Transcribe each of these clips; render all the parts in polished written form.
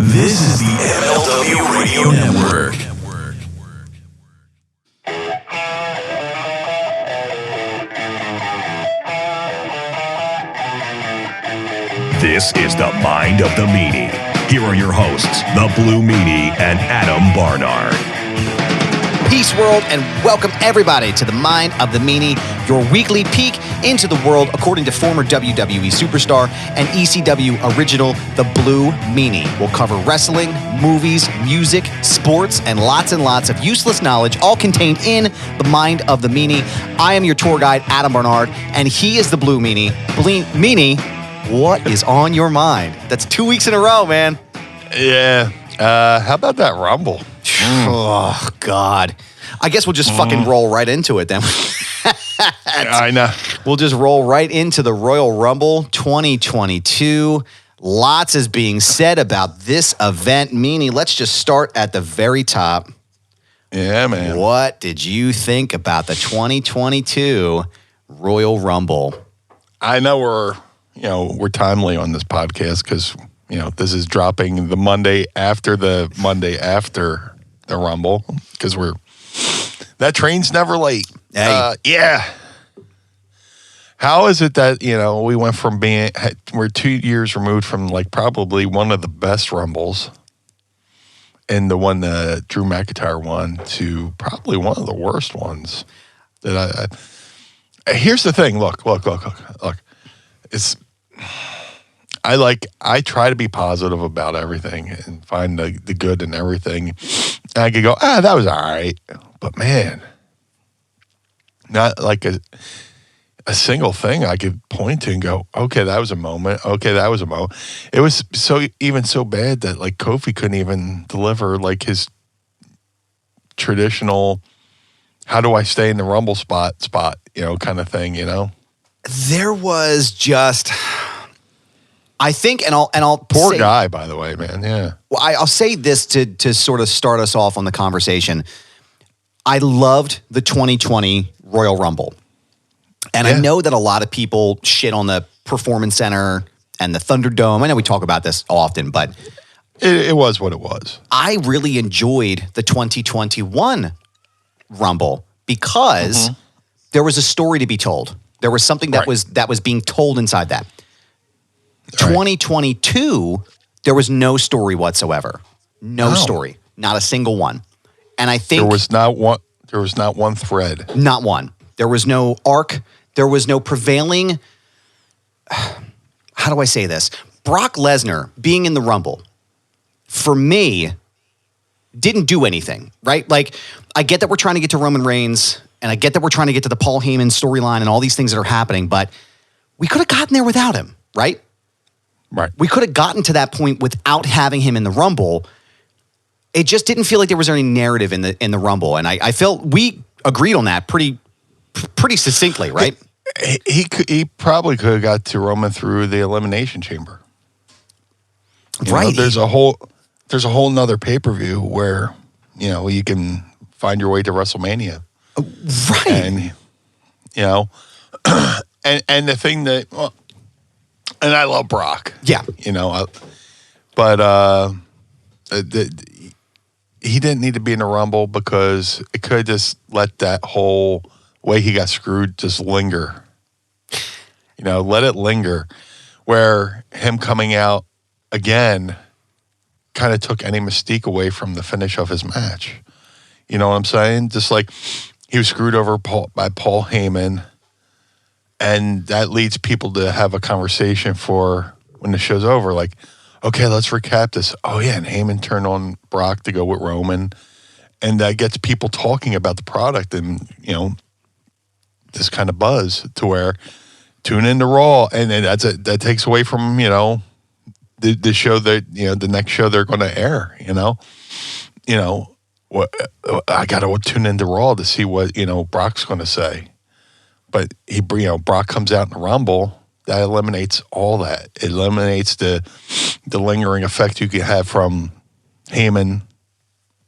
This is the MLW Radio Network. This is the Mind of the Meanie. Here are your hosts, the Blue Meanie and Adam Barnard. Peace, world, and welcome everybody to the Mind of the Meanie, your weekly peek into the world according to former WWE superstar and ECW original, the Blue Meanie. We'll cover wrestling, movies, music, sports, and lots of useless knowledge, all contained in the Mind of the Meanie. I am your tour guide, Adam Barnard, and he is the Blue Meanie. Meanie, what is on your mind? That's 2 weeks in a row, man. Yeah. How about that Rumble? Oh, God. I guess we'll just fucking roll right into it then. I know. We'll just roll right into the Royal Rumble 2022. Lots is being said about this event. Meanie, let's just start at the very top. Yeah, man. What did you think about the 2022 Royal Rumble? I know we're timely on this podcast because, this is dropping the Monday after the Rumble because that train's never late. Hey. Yeah. How is it that, we went from we're 2 years removed from probably one of the best Rumbles and the one that Drew McIntyre won to probably one of the worst ones that here's the thing. Look. I try to be positive about everything and find the good in everything. And I could go, that was all right. But man, not like a single thing I could point to and go, okay, that was a moment. Okay, that was a moment. It was so bad that Kofi couldn't even deliver his traditional, how do I stay in the Rumble spot, kind of thing, There was just, I think, and I'll poor say, guy, by the way, man. Yeah. Well, I'll say this to sort of start us off on the conversation. I loved the 2020 Royal Rumble. And I know that a lot of people shit on the Performance Center and the Thunderdome. I know we talk about this often, but it was what it was. I really enjoyed the 2021 Rumble because there was a story to be told. There was something that was being told inside that. 2022, there was no story whatsoever. No story. Not a single one. And I think there was not one thread. Not one. There was no arc. There was no prevailing. How do I say this? Brock Lesnar being in the Rumble, for me, didn't do anything, right? I get that we're trying to get to Roman Reigns, and I get that we're trying to get to the Paul Heyman storyline and all these things that are happening, but we could have gotten there without him, right? Right. We could have gotten to that point without having him in the Rumble. It just didn't feel like there was any narrative in the Rumble, and I felt we agreed on that pretty succinctly, right? He probably could have got to Roman through the Elimination Chamber. Right. There's a whole nother pay-per-view where you can find your way to WrestleMania. Right. And and the thing that and I love Brock. Yeah. But he didn't need to be in the Rumble because it could have just let that whole way he got screwed just linger. Let it linger. Where him coming out again kind of took any mystique away from the finish of his match. You know what I'm saying? Just like he was screwed over by Paul Heyman, and that leads people to have a conversation for when the show's over. Okay, let's recap this. Oh, yeah, and Heyman turned on Brock to go with Roman, and that gets people talking about the product and, this kind of buzz to where tune into Raw, and that takes away from, the show that, the next show they're going to air, I got to tune into Raw to see what, Brock's going to say. But Brock comes out in the Rumble, that eliminates all that. It eliminates the lingering effect you could have from Heyman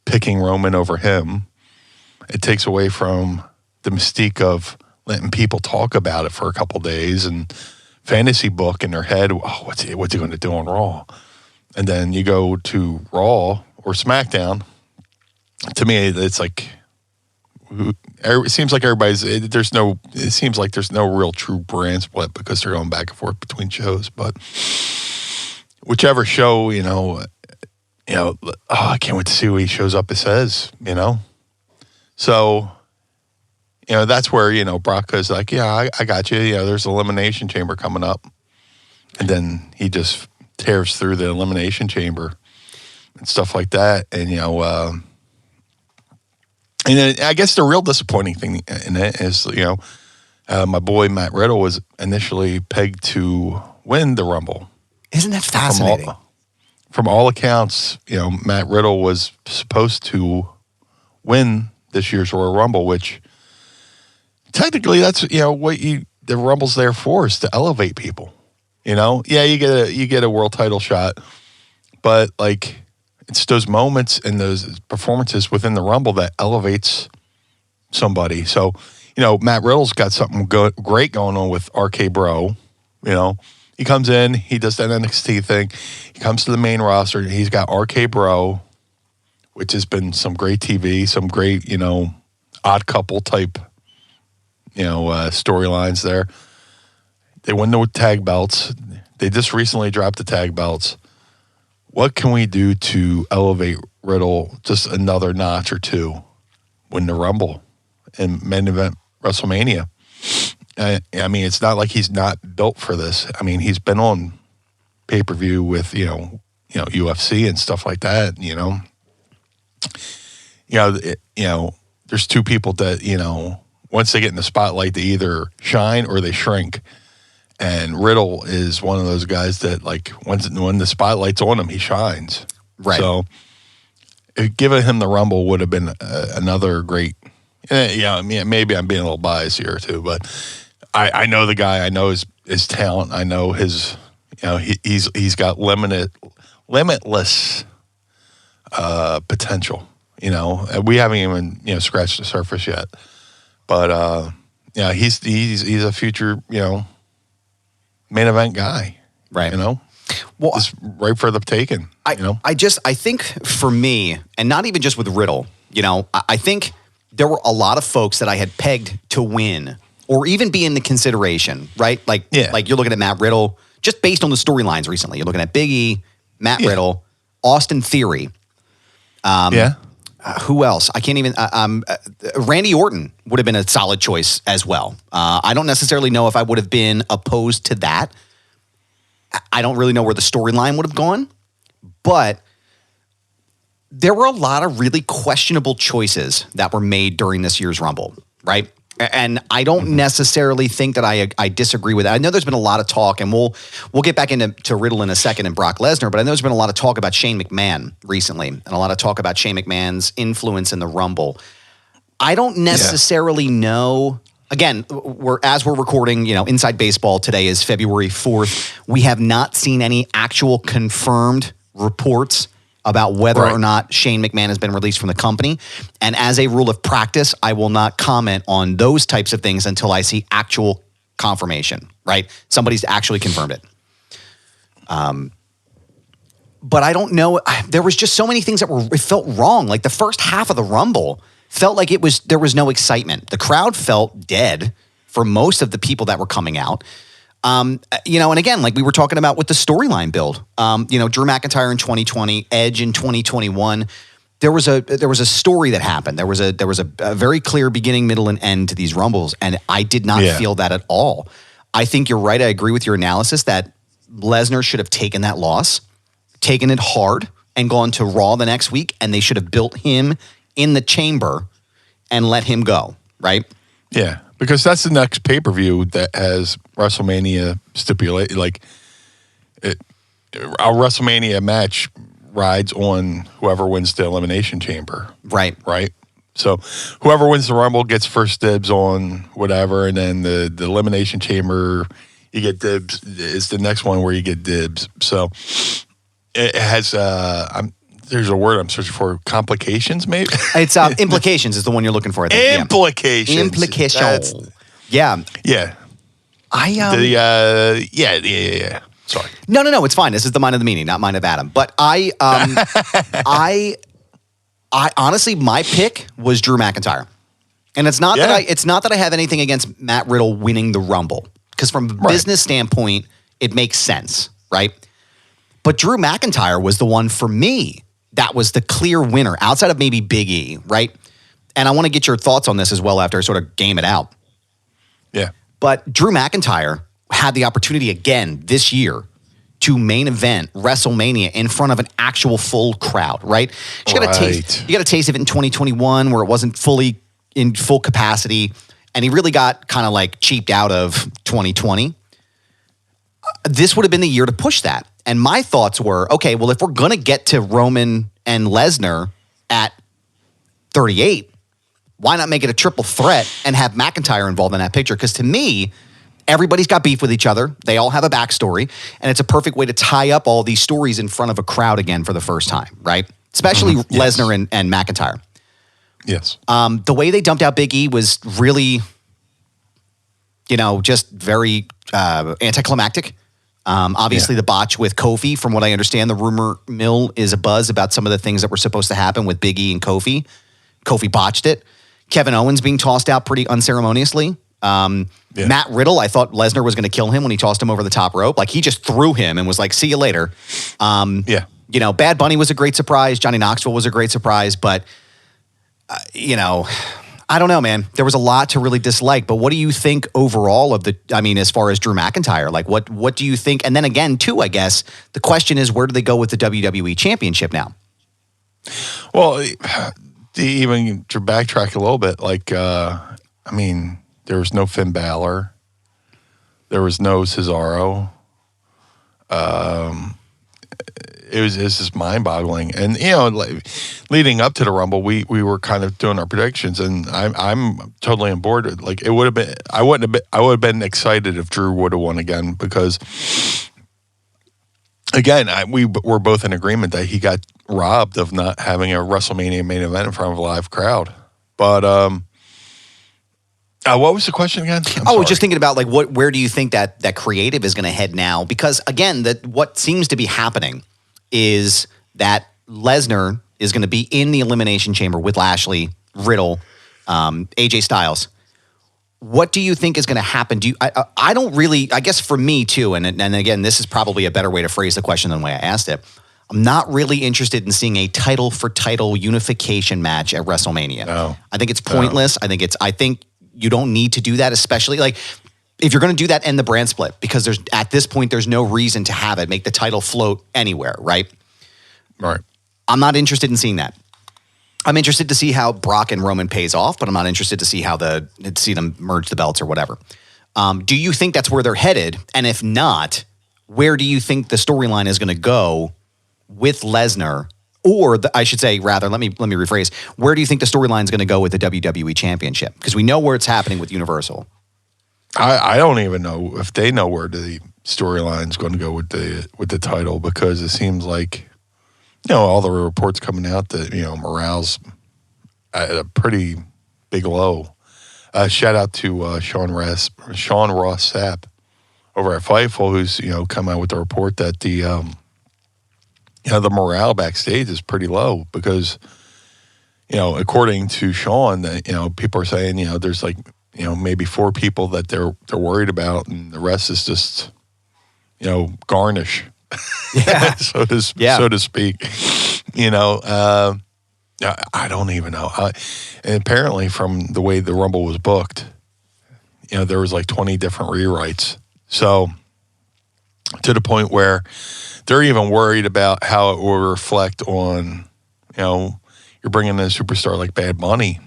picking Roman over him. It takes away from the mystique of letting people talk about it for a couple days and fantasy book in their head. Oh, what's he going to do on Raw? and then you go to Raw or SmackDown. To me, it's like it seems like it seems like there's no real true brand split because they're going back and forth between shows. But whichever show, I can't wait to see what he shows up and says, So, that's where, Brock is like, yeah, I got you. There's an Elimination Chamber coming up. And then he just tears through the Elimination Chamber and stuff like that. And, and then I guess the real disappointing thing in it is, my boy Matt Riddle was initially pegged to win the Rumble. Isn't that fascinating? From all accounts, Matt Riddle was supposed to win this year's Royal Rumble, which technically that's what the Rumble's there for, is to elevate people. Yeah, you get a world title shot, but like it's those moments and those performances within the Rumble that elevates somebody. So Matt Riddle's got something great going on with RK Bro. He comes in, he does that NXT thing. He comes to the main roster. He's got RK Bro, which has been some great TV, some great, odd couple type, storylines there. They win the tag belts. They just recently dropped the tag belts. What can we do to elevate Riddle just another notch or two? Win the Rumble and main event WrestleMania. I mean, it's not like he's not built for this. I mean, he's been on pay-per-view with, UFC and stuff like that, there's two people that, once they get in the spotlight, they either shine or they shrink. And Riddle is one of those guys that, like, when the spotlight's on him, he shines. Right. So, giving him the Rumble would have been another great. Maybe I'm being a little biased here too, but I know the guy. I know his talent. I know his. He's got limitless potential. We haven't even scratched the surface yet. But he's a future main event guy. Right. Well, just right for the taking. I think for me, and not even just with Riddle, I think there were a lot of folks that I had pegged to win or even be in the consideration, right? Like you're looking at Matt Riddle, just based on the storylines recently. You're looking at Big E, Matt Riddle, Austin Theory. Who else? I can't even. Randy Orton would have been a solid choice as well. I don't necessarily know if I would have been opposed to that. I don't really know where the storyline would have gone, but there were a lot of really questionable choices that were made during this year's Rumble, right? And I don't necessarily think that I disagree with that. I know there's been a lot of talk, and we'll get back into Riddle in a second and Brock Lesnar, but I know there's been a lot of talk about Shane McMahon recently, and a lot of talk about Shane McMahon's influence in the Rumble. I don't necessarily know. Again, as we're recording, Inside Baseball today is February 4th. We have not seen any actual confirmed reports about whether or not Shane McMahon has been released from the company. And as a rule of practice, I will not comment on those types of things until I see actual confirmation, right? Somebody's actually confirmed it. But I don't know. There was just so many things that it felt wrong. Like the first half of the Rumble felt like there was no excitement. The crowd felt dead for most of the people that were coming out. And again, like we were talking about with the storyline build, Drew McIntyre in 2020, Edge in 2021, there was a story that happened. There was a very clear beginning, middle, and end to these Rumbles, and I did not feel that at all. I think you're right. I agree with your analysis that Lesnar should have taken that loss, taken it hard, and gone to Raw the next week, and they should have built him in the chamber and let him go, right? Yeah. Because that's the next pay-per-view that has WrestleMania stipulated. Like, our WrestleMania match rides on whoever wins the Elimination Chamber. Right. Right? So, whoever wins the Rumble gets first dibs on whatever, and then the Elimination Chamber, you get dibs. It's the next one where you get dibs. So, it has... there's a word I'm searching for. Complications, maybe? It's implications is the one you're looking for, I think. Implications. Yeah. Implication. Yeah. Yeah. Yeah. Sorry. No. It's fine. This is the mind of the meanie, not mind of Adam. But I honestly, my pick was Drew McIntyre, and it's not that I have anything against Matt Riddle winning the Rumble, because from a business standpoint, it makes sense, right? But Drew McIntyre was the one for me that was the clear winner outside of maybe Big E, right? And I want to get your thoughts on this as well after I sort of game it out. Yeah. But Drew McIntyre had the opportunity again this year to main event WrestleMania in front of an actual full crowd, right? You got a taste of it in 2021 where it wasn't fully in full capacity, and he really got kind of like cheaped out of 2020. This would have been the year to push that. And my thoughts were, okay, well, if we're going to get to Roman and Lesnar at 38, why not make it a triple threat and have McIntyre involved in that picture? Because to me, everybody's got beef with each other. They all have a backstory, and it's a perfect way to tie up all these stories in front of a crowd again for the first time, right? Especially Lesnar and McIntyre. Yes. The way they dumped out Big E was really, just very anticlimactic. Obviously, the botch with Kofi, from what I understand, the rumor mill is a buzz about some of the things that were supposed to happen with Big E and Kofi. Kofi botched it. Kevin Owens being tossed out pretty unceremoniously. Matt Riddle, I thought Lesnar was going to kill him when he tossed him over the top rope. Like, he just threw him and was like, see you later. Bad Bunny was a great surprise. Johnny Knoxville was a great surprise. But, I don't know, man. There was a lot to really dislike. But what do you think overall of as far as Drew McIntyre? Like, what do you think? And then again, too, I guess, the question is, where do they go with the WWE Championship now? Well, even to backtrack a little bit, there was no Finn Balor. There was no Cesaro. It was just mind-boggling. And, leading up to the Rumble, we were kind of doing our predictions, and I'm totally on board. Like, it would have been, I would have been excited if Drew would have won again, because, again, we were both in agreement that he got robbed of not having a WrestleMania main event in front of a live crowd. But, what was the question again? I was just thinking about where do you think that creative is going to head now? Because again, what seems to be happening is that Lesnar is going to be in the Elimination Chamber with Lashley, Riddle, AJ Styles. What do you think is going to happen? I don't really, I guess for me too, and again, this is probably a better way to phrase the question than the way I asked it. I'm not really interested in seeing a title for title unification match at WrestleMania. No. I think it's pointless. No. I think you don't need to do that, especially if you're going to do that, end the brand split, because at this point there's no reason to have it make the title float anywhere, right? Right. I'm not interested in seeing that. I'm interested to see how Brock and Roman pays off, but I'm not interested to see see them merge the belts or whatever. Do you think that's where they're headed? And if not, where do you think the storyline is going to go with Lesnar? Or I should say, rather, let me rephrase. Where do you think the storyline is going to go with the WWE Championship? Because we know where it's happening with Universal. I don't even know if they know where the storyline is going to go with the title, because it seems like, all the reports coming out that, morale's at a pretty big low. Shout out to Sean Ross Sapp over at Fightful, who's, come out with the report that the morale backstage is pretty low, because, according to Sean, that, people are saying, there's maybe 4 people that they're worried about, and the rest is just, garnish, so to speak. I don't even know. And apparently, from the way the Rumble was booked, there was 20 different rewrites. So to the point where they're even worried about how it will reflect on, you're bringing in a superstar like Bad Bunny.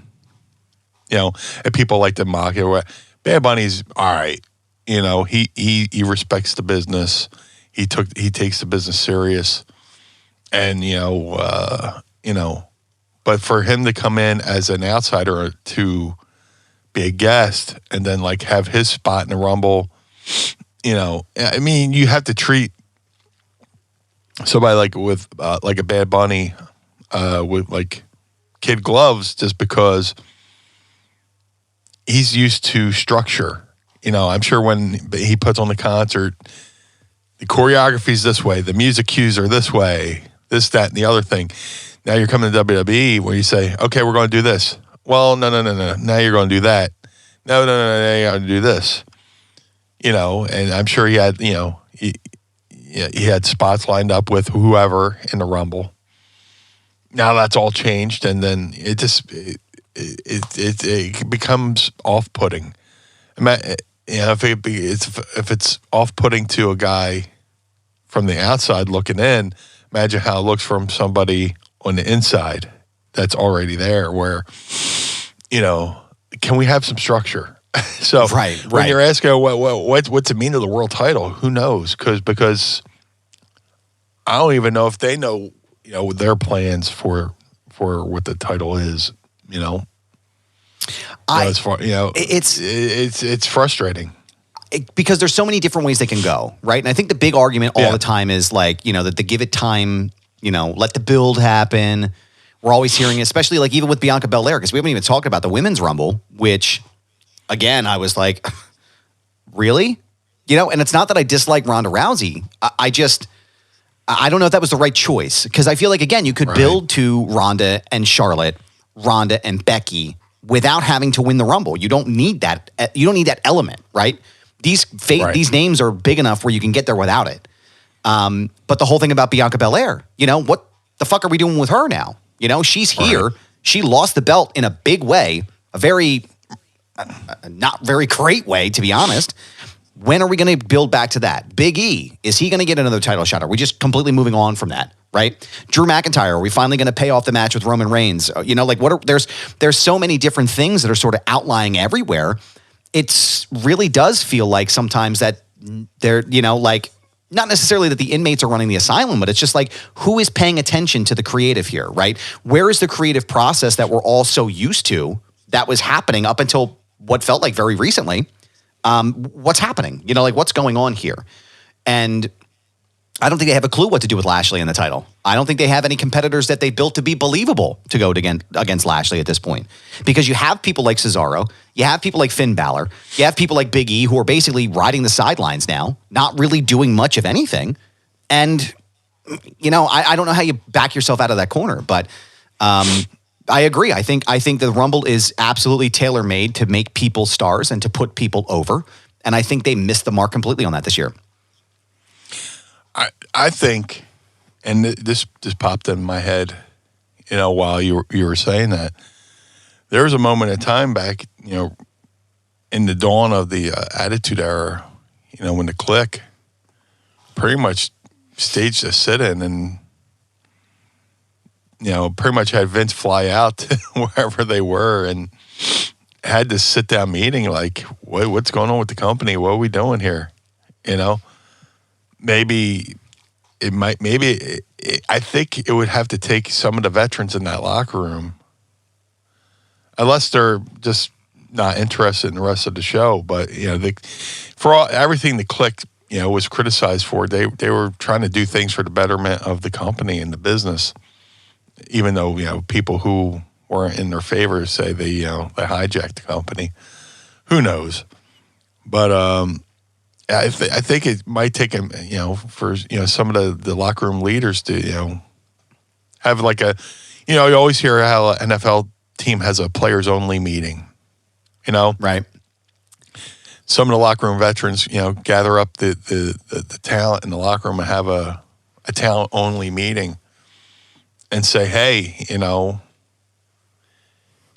And people like to mock it. Bad Bunny's all right. He respects the business. He takes the business serious, and but for him to come in as an outsider to be a guest and then have his spot in the Rumble, you have to treat somebody with a Bad Bunny with kid gloves, just because he's used to structure. I'm sure when he puts on the concert, the choreography's this way, the music cues are this way, this, that, and the other thing. Now you're coming to WWE where you say, okay, we're going to do this. Well, no. Now you're going to do that. No. Now you're going to do this. You know, and I'm sure he had, you know, he had spots lined up with whoever in the Rumble. Now that's all changed, and then it just it becomes off-putting. You know, if it's off-putting to a guy from the outside looking in, imagine how it looks from somebody on the inside that's already there. Where, you know, can we have some structure? So when you're asking what's it mean to the world title, who knows? Because I don't even know if they know, you know, their plans for what the title is. You know, as far, you know, it's frustrating. Because there's so many different ways they can go, right? And I think the big argument all the time is like, you know, that the give it time, you know, let the build happen. We're always hearing, especially like even with Bianca Belair, because we haven't even talked about the Women's Rumble, which, again, I was like, really? You know, and it's not that I dislike Ronda Rousey. I don't know if that was the right choice, because I feel like, again, you could build to Ronda and Charlotte, Ronda and Becky without having to win the Rumble. You don't need that. You don't need that element, right? These names are big enough where you can get there without it. But the whole thing about Bianca Belair, you know, what the fuck are we doing with her now? You know, she's here. Right. She lost the belt in a big way, a very not very great way, to be honest. When are we going to build back to that? Big E, is he going to get another title shot? Are we just completely moving on from that, right? Drew McIntyre, are we finally going to pay off the match with Roman Reigns? You know, like there's so many different things that are sort of outlying everywhere. It really does feel like sometimes that they're, you know, like, not necessarily that the inmates are running the asylum, but it's just like, who is paying attention to the creative here, right? Where is the creative process that we're all so used to that was happening up until what felt like very recently? What's happening? You know, like, what's going on here? And I don't think they have a clue what to do with Lashley in the title. I don't think they have any competitors that they built to be believable to go against Lashley at this point. Because you have people like Cesaro, you have people like Finn Balor, you have people like Big E who are basically riding the sidelines now, not really doing much of anything. And, you know, I don't know how you back yourself out of that corner, but I agree. I think the Rumble is absolutely tailor-made to make people stars and to put people over. And I think they missed the mark completely on that this year. I think, and this just popped in my head, you know, while you were saying that, there was a moment in time back, you know, in the dawn of the Attitude Era, you know, when the Clique pretty much staged a sit-in and, you know, pretty much had Vince fly out to wherever they were and had this sit-down meeting like, what's going on with the company? What are we doing here? You know? Maybe I think it would have to take some of the veterans in that locker room, unless they're just not interested in the rest of the show. But, you know, everything the Clique, you know, was criticized for, they were trying to do things for the betterment of the company and the business, even though, you know, people who weren't in their favor say they hijacked the company. Who knows? But I think it might take him, you know, for, you know, some of the locker room leaders to, you know, have like a, you know, you always hear how an NFL team has a players only meeting, you know, right? Some of the locker room veterans, you know, gather up the talent in the locker room and have a talent only meeting and say, hey, you know,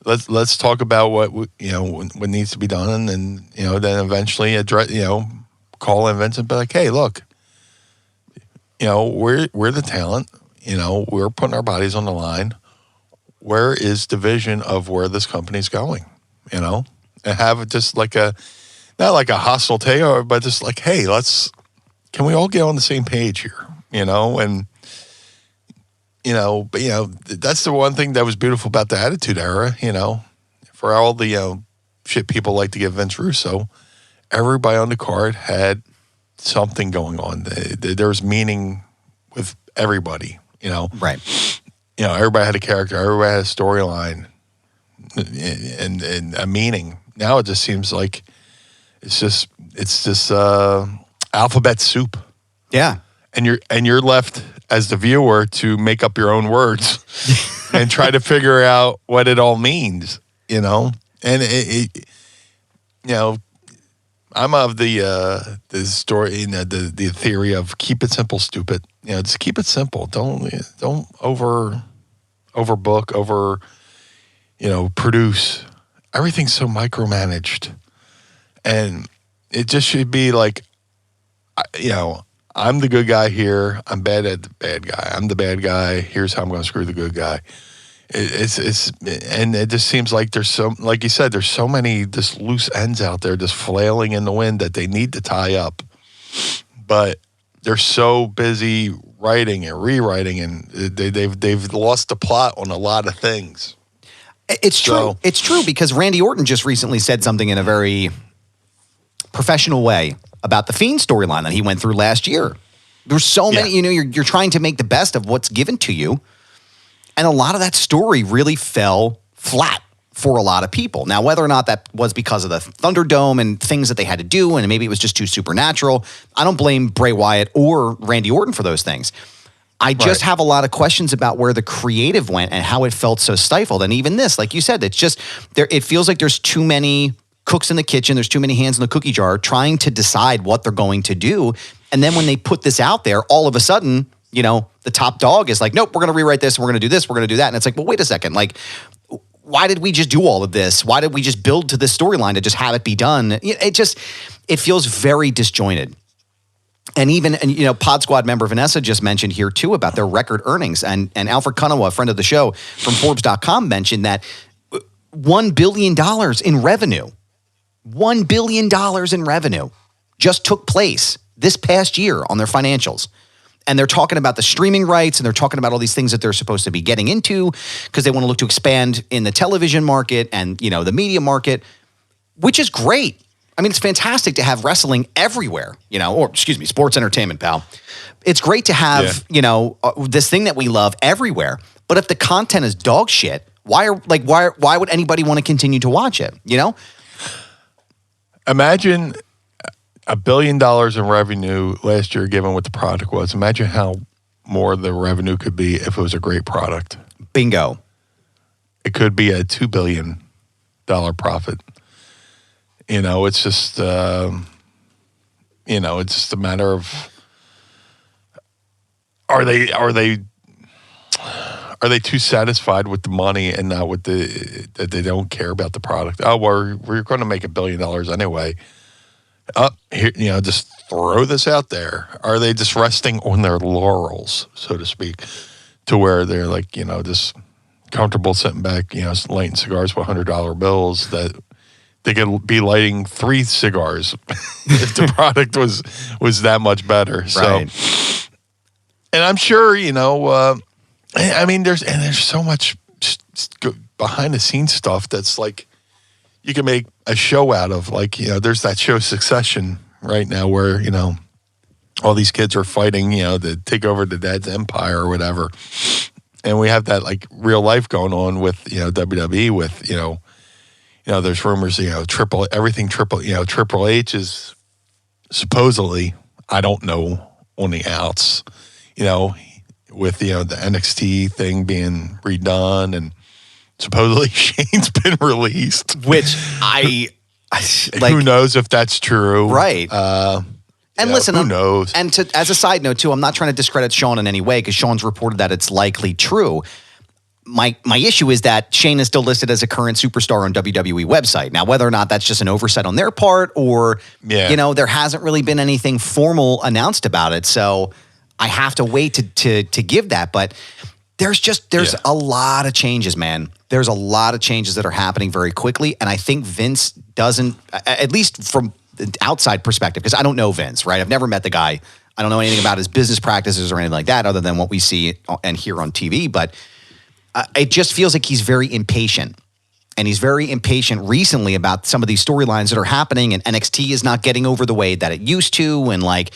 let's talk about what you know what needs to be done, and you know, then eventually address, you know, call in Vince and be like, hey, look, you know, we're the talent, you know, we're putting our bodies on the line. Where is the vision of where this company's going, you know? And have it just like not like a hostile takeover, but just like, hey, can we all get on the same page here, you know? And, you know, but, you know, that's the one thing that was beautiful about the Attitude Era, you know, for all the, you know, shit people like to give Vince Russo. Everybody on the card had something going on. There was meaning with everybody, you know. Right. You know, everybody had a character. Everybody had a storyline and a meaning. Now it just seems like it's just alphabet soup. Yeah. And you're left as the viewer to make up your own words and try to figure out what it all means, you know? And it you know, I'm of the story, you know, the theory of keep it simple, stupid. You know, just keep it simple. Don't overbook, produce. Everything's so micromanaged, and it just should be like, you know, I'm the good guy here. I'm bad at the bad guy. I'm the bad guy. Here's how I'm going to screw the good guy. And it just seems like there's so, like you said, there's so many just loose ends out there just flailing in the wind that they need to tie up, but they're so busy writing and rewriting, and they've lost the plot on a lot of things. It's true. It's true because Randy Orton just recently said something in a very professional way about the Fiend storyline that he went through last year. There's so many, you know, you're trying to make the best of what's given to you. And a lot of that story really fell flat for a lot of people. Now, whether or not that was because of the Thunderdome and things that they had to do, and maybe it was just too supernatural, I don't blame Bray Wyatt or Randy Orton for those things. I just have a lot of questions about where the creative went and how it felt so stifled. And even this, like you said, it's just, it feels like there's too many cooks in the kitchen, there's too many hands in the cookie jar trying to decide what they're going to do. And then when they put this out there, all of a sudden, you know, the top dog is like, nope, we're going to rewrite this, we're going to do this, we're going to do that. And it's like, well, wait a second. Like, why did we just do all of this? Why did we just build to this storyline to just have it be done? It feels very disjointed. And even, you know, Pod Squad member Vanessa just mentioned here too about their record earnings. And Alfred Kunawa, a friend of the show from Forbes.com, mentioned that $1 billion in revenue, $1 billion in revenue just took place this past year on their financials. And they're talking about the streaming rights, and they're talking about all these things that they're supposed to be getting into because they want to look to expand in the television market and, you know, the media market, which is great. I mean, it's fantastic to have wrestling everywhere, you know, or excuse me, sports entertainment, pal. It's great to have, you know, this thing that we love everywhere. But if the content is dog shit, why would anybody want to continue to watch it, you know? Imagine $1 billion in revenue last year, given what the product was. Imagine how more the revenue could be if it was a great product. Bingo. It could be a $2 billion profit. You know, it's just, you know, it's just a matter of, are they too satisfied with the money and not with that they don't care about the product? Oh, we're going to make $1 billion anyway. Here, you know, just throw this out there. Are they just resting on their laurels, so to speak, to where they're like, you know, just comfortable sitting back, you know, lighting cigars with $100 bills that they could be lighting 3 cigars if the product was that much better. Right. So, and I'm sure, you know, I mean, there's so much behind the scenes stuff that's like, you can make a show out of, like, you know, there's that show Succession right now where, you know, all these kids are fighting, you know, to take over the dad's empire or whatever. And we have that like real life going on with, you know, WWE with, you know, there's rumors, you know, Triple H is supposedly, I don't know, on the outs, you know, with, you know, the NXT thing being redone, and supposedly Shane's been released. Which I like, who knows if that's true. Right. And listen, who knows? And as a side note too, I'm not trying to discredit Sean in any way because Sean's reported that it's likely true. My issue is that Shane is still listed as a current superstar on WWE website. Now, whether or not that's just an oversight on their part or, you know, there hasn't really been anything formal announced about it. So I have to wait to give that. But there's a lot of changes, man. There's a lot of changes that are happening very quickly. And I think Vince doesn't, at least from the outside perspective, because I don't know Vince, right? I've never met the guy. I don't know anything about his business practices or anything like that other than what we see and hear on TV. But it just feels like he's very impatient. And he's very impatient recently about some of these storylines that are happening, and NXT is not getting over the way that it used to. And like,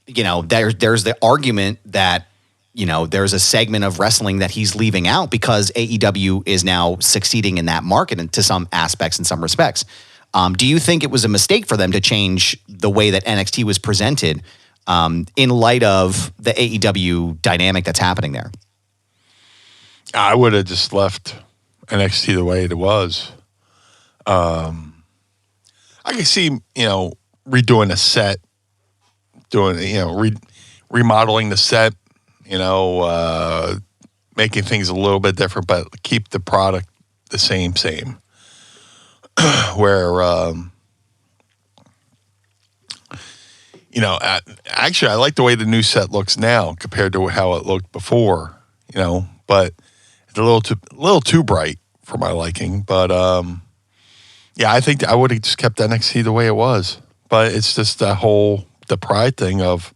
you know, there's the argument that, you know, there's a segment of wrestling that he's leaving out because AEW is now succeeding in that market and to some aspects, in some respects. Do you think it was a mistake for them to change the way that NXT was presented in light of the AEW dynamic that's happening there? I would have just left NXT the way it was. I can see, redoing a set, remodeling the set, making things a little bit different, but keep the product the same. Where, actually, I like the way the new set looks now compared to how it looked before, but it's a little too bright for my liking. But, I think I would have just kept NXT the way it was. But it's just the pride thing of,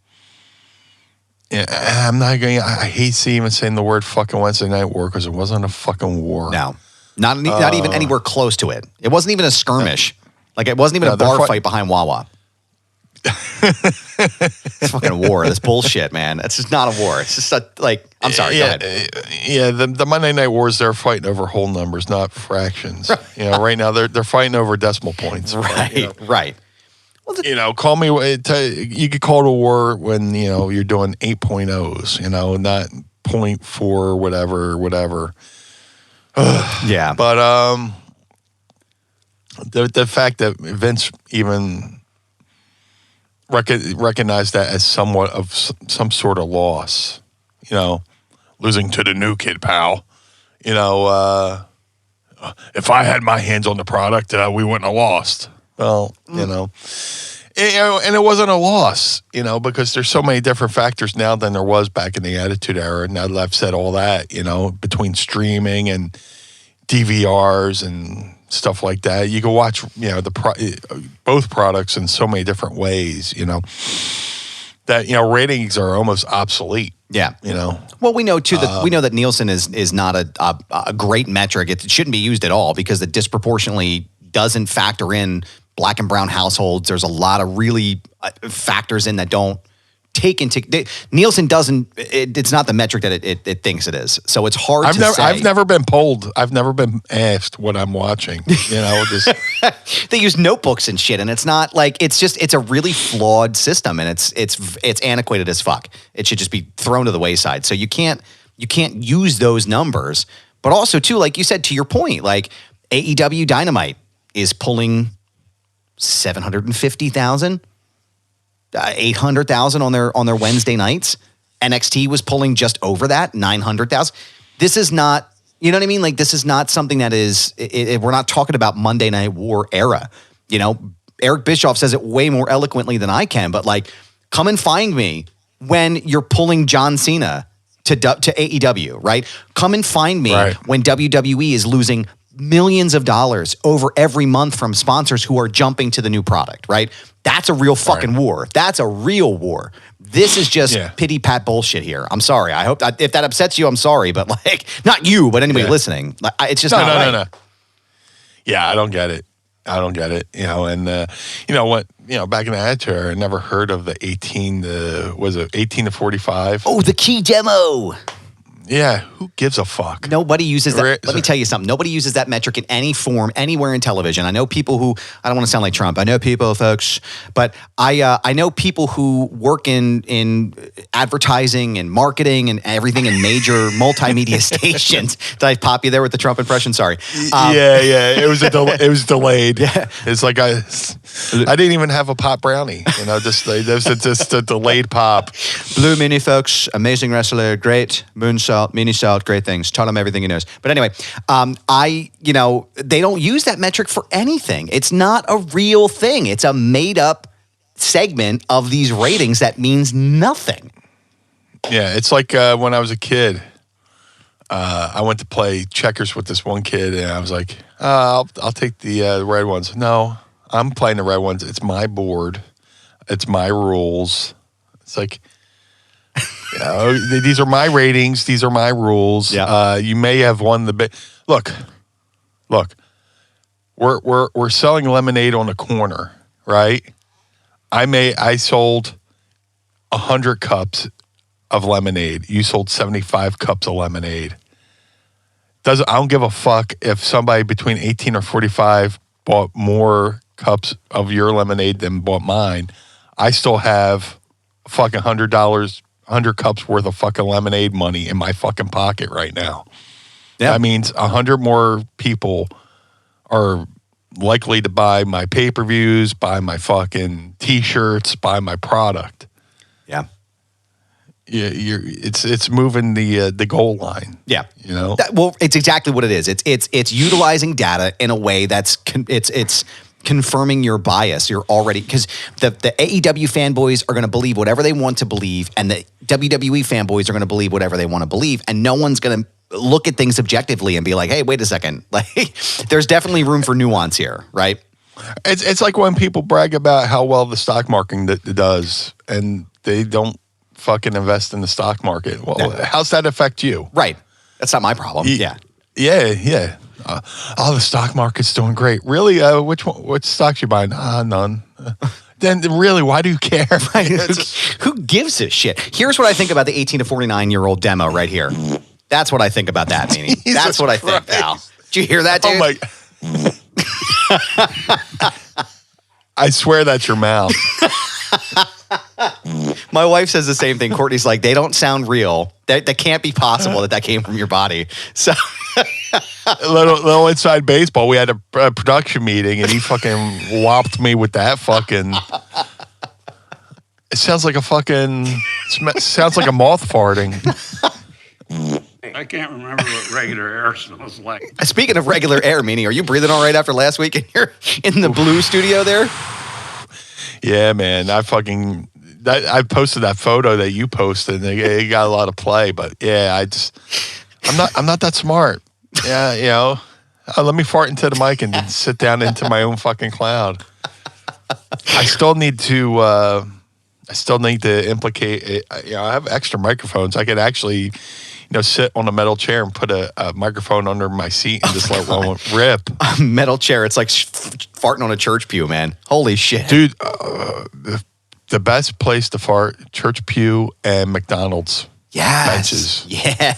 I'm not going. I hate even saying the word fucking Wednesday Night War because it wasn't a fucking war. No, not even anywhere close to it. It wasn't even a skirmish. Like it wasn't even a bar fight behind Wawa. It's fucking war. This bullshit, man. It's just not a war. It's just I'm sorry. Go ahead. Yeah, the Monday Night Wars, they're fighting over whole numbers, not fractions. Right now they're fighting over decimal points. Right. Right. Well, call me. You could call it a war when you're doing 8.0s. Not 0.4 whatever. Yeah. But the fact that Vince even recognized that as somewhat of some sort of loss, losing to the new kid, pal. If I had my hands on the product, we wouldn't have lost. Well, and it wasn't a loss, because there's so many different factors now than there was back in the Attitude Era. Now that I've said all that, between streaming and DVRs and stuff like that, you can watch, both products in so many different ways, that, ratings are almost obsolete. Yeah. Well, we know too that that Nielsen is not a great metric. It shouldn't be used at all because it disproportionately doesn't factor in Black and brown households. There's a lot of really factors in that don't take into Nielsen doesn't. It's not the metric that it thinks it is. So it's hard to say. I've never been polled. I've never been asked what I'm watching. They use notebooks and shit, and it's not like it's a really flawed system, and it's antiquated as fuck. It should just be thrown to the wayside. So you can't use those numbers. But also too, like you said, to your point, like AEW Dynamite is pulling 750,000, 800,000 on their Wednesday nights. NXT was pulling just over that, 900,000. This is not, you know what I mean? Like this is not something that is. We're not talking about Monday Night War era. Eric Bischoff says it way more eloquently than I can. But like, come and find me when you're pulling John Cena to AEW, right? Come and find me when WWE is losing millions of dollars over every month from sponsors who are jumping to the new product, right? That's a real fucking war. That's a real war. This is just pity pat bullshit here. I'm sorry. I hope if that upsets you, I'm sorry, but like not you, but anybody listening. Like, it's just not right. No. Yeah, I don't get it. And back in the Attitude Era, I never heard of the 18 to 45? Oh, the key demo. Yeah, who gives a fuck? Nobody uses that. Let me tell you something. Nobody uses that metric in any form, anywhere in television. I know people who, I don't want to sound like Trump. I know people, folks, but I know people who work in advertising and marketing and everything in major multimedia stations. Did I pop you there with the Trump impression? Sorry. Yeah. It was delayed. Yeah. It's like I didn't even have a pop brownie. Just a delayed pop. Blue Meanie, folks, amazing wrestler, great moonsault. Meaniesaults, great things. Taught him everything he knows. But anyway, they don't use that metric for anything. It's not a real thing. It's a made up segment of these ratings that means nothing. Yeah, it's like when I was a kid, I went to play checkers with this one kid, and I was like, I'll take the red ones. No, I'm playing the red ones. It's my board. It's my rules. It's like, these are my ratings. These are my rules. Yeah. You may have won the bit. Look. We're selling lemonade on the corner, right? I sold 100 cups of lemonade. You sold 75 cups of lemonade. I don't give a fuck if somebody between 18 or 45 bought more cups of your lemonade than bought mine. I still have fucking $100, 100 cups worth of fucking lemonade money in my fucking pocket right now. Yeah. That means 100 more people are likely to buy my pay-per-views, buy my fucking T-shirts, buy my product. Yeah. Yeah, it's moving the goal line. Yeah. You know? Well, it's exactly what it is. It's utilizing data in a way that's it's confirming your bias. You're already, because the AEW fanboys are going to believe whatever they want to believe, and the WWE fanboys are going to believe whatever they want to believe, and no one's going to look at things objectively and be like, hey, wait a second. Like, there's definitely room for nuance here, right? It's like when people brag about how well the stock market does, and they don't fucking invest in the stock market. Well, how's that affect you? Right. That's not my problem. Yeah. Yeah. The stock market's doing great. Really? Which stocks you buying? None. Then really, why do you care? Right. Who gives a shit? Here's what I think about the 18 to 49-year-old demo right here. That's what I think about that, Meanie. That's what I think, pal. Did you hear that, dude? Oh my! I swear that's your mouth. My wife says the same thing. Courtney's like, they don't sound real. That can't be possible that came from your body. So, little inside baseball. We had a production meeting, and he fucking whopped me with that fucking. It sounds like a fucking. Sounds like a moth farting. I can't remember what regular air smells like. Speaking of regular air, Meanie, are you breathing all right after last week? And you're in the blue studio there? Yeah, man. I posted that photo that you posted, and it got a lot of play. But yeah, I'm not that smart. Yeah, you know. Let me fart into the mic and then sit down into my own fucking cloud. I still need to implicate it. You know, I have extra microphones. I could actually, sit on a metal chair and put a microphone under my seat and just let one rip. A metal chair. It's like farting on a church pew, man. Holy shit. Dude, the best place to fart, church pew and McDonald's benches. Yeah.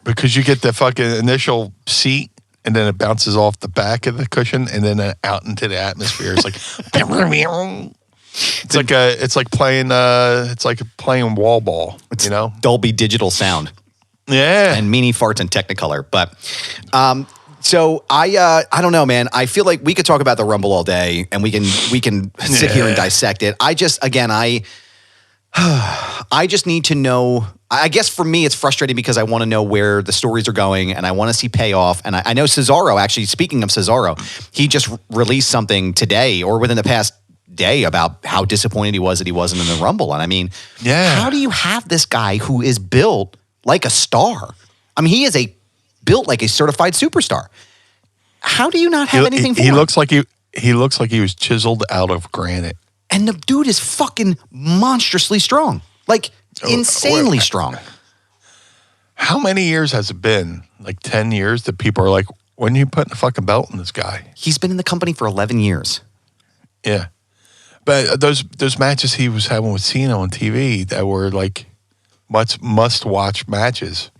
Because you get the fucking initial seat, and then it bounces off the back of the cushion, and then out into the atmosphere. It's like, it's like playing wall ball. It's Dolby Digital sound. Yeah. And Meanie farts in Technicolor. But so I don't know, man. I feel like we could talk about the Rumble all day, and we can sit here and dissect it. I just need to know. I guess for me, it's frustrating because I want to know where the stories are going, and I want to see payoff. And I know Cesaro, actually, speaking of Cesaro, he just released something today or within the past day about how disappointed he was that he wasn't in the Rumble. And I mean, how do you have this guy who is built like a star? I mean, he is built like a certified superstar. How do you not have anything for him? He looks like he was chiseled out of granite. And the dude is fucking monstrously strong. Like, insanely strong. How many years has it been? Like 10 years that people are like, when are you putting a fucking belt in this guy? He's been in the company for 11 years. Yeah. But those matches he was having with Cena on TV that were like must-watch matches.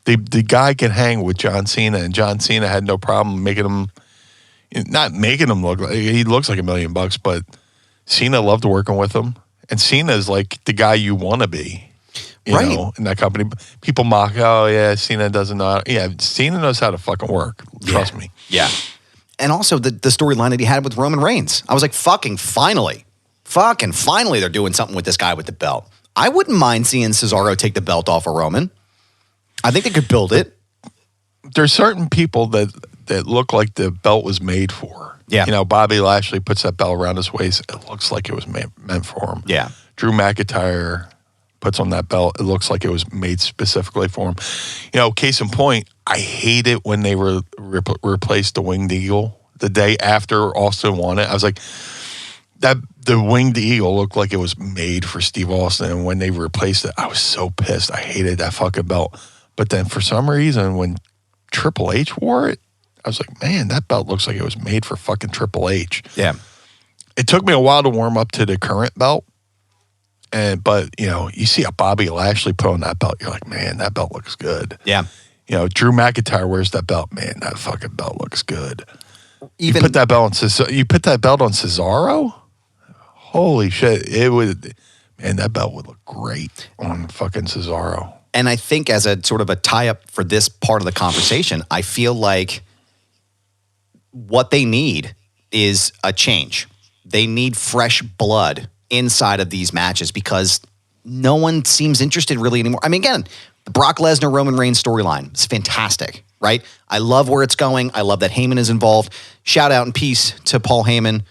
The guy can hang with John Cena, and John Cena had no problem not making him look like, he looks like $1 million, but Cena loved working with him. And Cena is like the guy you want to be, you know, in that company. People mock, oh, yeah, Cena doesn't know. Yeah, Cena knows how to fucking work. Trust me. Yeah. And also the storyline that he had with Roman Reigns. I was like, fucking finally they're doing something with this guy with the belt. I wouldn't mind seeing Cesaro take the belt off of Roman. I think they could build it. There's certain people that look like the belt was made for. Yeah. You know, Bobby Lashley puts that belt around his waist. It looks like it was meant for him. Yeah. Drew McIntyre puts on that belt. It looks like it was made specifically for him. You know, case in point, I hate it when they replaced the Winged Eagle the day after Austin won it. I was like, the Winged Eagle looked like it was made for Steve Austin. And when they replaced it, I was so pissed. I hated that fucking belt. But then for some reason, when Triple H wore it, I was like, man, that belt looks like it was made for fucking Triple H. Yeah. It took me a while to warm up to the current belt. But, you know, you see a Bobby Lashley put on that belt, you're like, man, that belt looks good. Yeah. You know, Drew McIntyre wears that belt. Man, that fucking belt looks good. You put that belt on Cesaro? Holy shit. It would Man, that belt would look great on fucking Cesaro. And I think as a sort of a tie-up for this part of the conversation, I feel like what they need is a change. They need fresh blood inside of these matches because no one seems interested really anymore. I mean, again, the Brock Lesnar, Roman Reigns storyline is fantastic, right? I love where it's going. I love that Heyman is involved. Shout out and peace to Paul Heyman,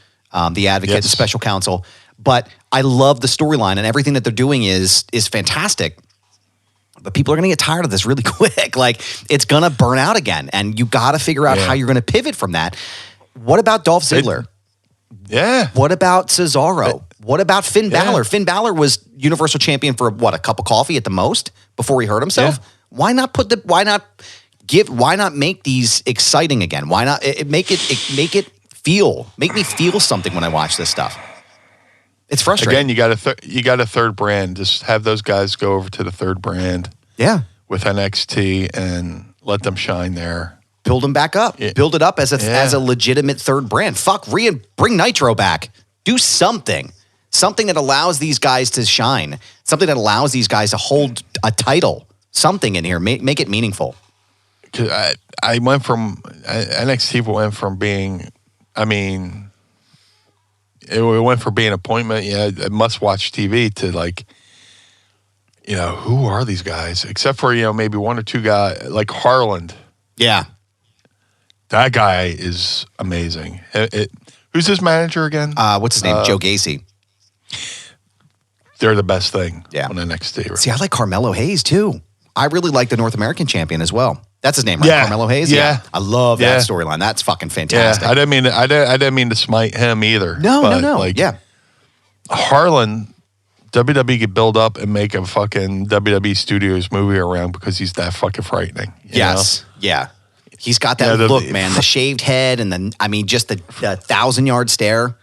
the advocate, the special counsel. But I love the storyline and everything that they're doing is fantastic. But people are going to get tired of this really quick. Like, it's going to burn out again. And you got to figure out how you're going to pivot from that. What about Dolph Ziggler? What about Cesaro? What about Finn Balor? Finn Balor was Universal Champion for what, a cup of coffee at the most before he hurt himself? Why not make these exciting again? Why not make me feel something when I watch this stuff? It's frustrating. Again, you got a third brand. Just have those guys go over to the third brand. Yeah. With NXT and let them shine there. Build them back up. Yeah. Build it up as a legitimate third brand. Bring Nitro back. Do something. Something that allows these guys to shine. Something that allows these guys to hold a title. Something in here. Make it meaningful. I went from NXT went from being, I mean, it went from being appointment, must-watch TV to like, who are these guys? Except for, maybe one or two guys, like Harland. Yeah. That guy is amazing. Who's his manager again? What's his name? Joe Gacy. They're the best thing on NXT. Right? See, I like Carmelo Hayes, too. I really like the North American champion as well. That's his name, right? Yeah. Carmelo Hayes? Yeah. I love that storyline. That's fucking fantastic. Yeah, I didn't mean to smite him either. No. Harlan, WWE could build up and make a fucking WWE Studios movie around because he's that fucking frightening. You know? Yeah. He's got that look, man. The shaved head and just the 1,000-yard stare.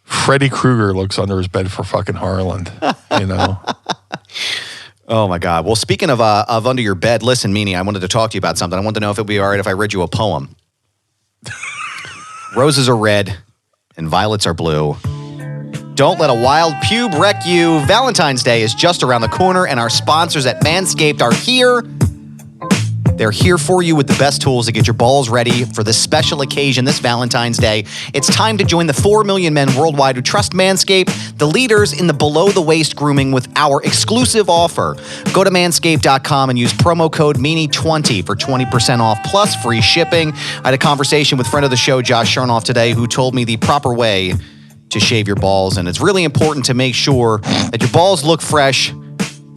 Freddy Krueger looks under his bed for fucking Harlan, Oh, my God. Well, speaking of under your bed, listen, Meanie, I wanted to talk to you about something. I wanted to know if it would be all right if I read you a poem. Roses are red and violets are blue. Don't let a wild pube wreck you. Valentine's Day is just around the corner, and our sponsors at Manscaped are here. They're here for you with the best tools to get your balls ready for this special occasion, this Valentine's Day. It's time to join the 4 million men worldwide who trust Manscaped, the leaders in the below-the-waist grooming, with our exclusive offer. Go to manscaped.com and use promo code Meanie20 for 20% off plus free shipping. I had a conversation with friend of the show, Josh Chernoff, today, who told me the proper way to shave your balls, and it's really important to make sure that your balls look fresh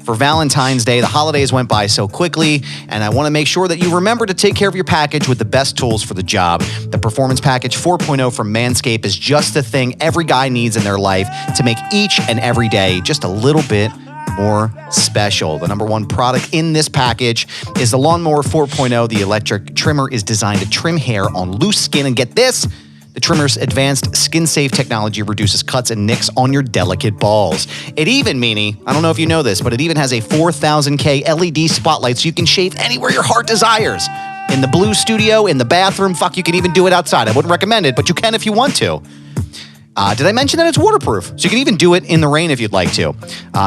for Valentine's Day. The holidays went by so quickly, and I want to make sure that you remember to take care of your package with the best tools for the job. The Performance Package 4.0 from Manscaped is just the thing every guy needs in their life to make each and every day just a little bit more special. The number one product in this package is the Lawnmower 4.0. The electric trimmer is designed to trim hair on loose skin, and get this, the trimmer's advanced skin-safe technology reduces cuts and nicks on your delicate balls. It even, Meanie, I don't know if you know this, but it even has a 4000K LED spotlight so you can shave anywhere your heart desires. In the blue studio, in the bathroom, you can even do it outside. I wouldn't recommend it, but you can if you want to. Did I mention that it's waterproof? So you can even do it in the rain if you'd like to.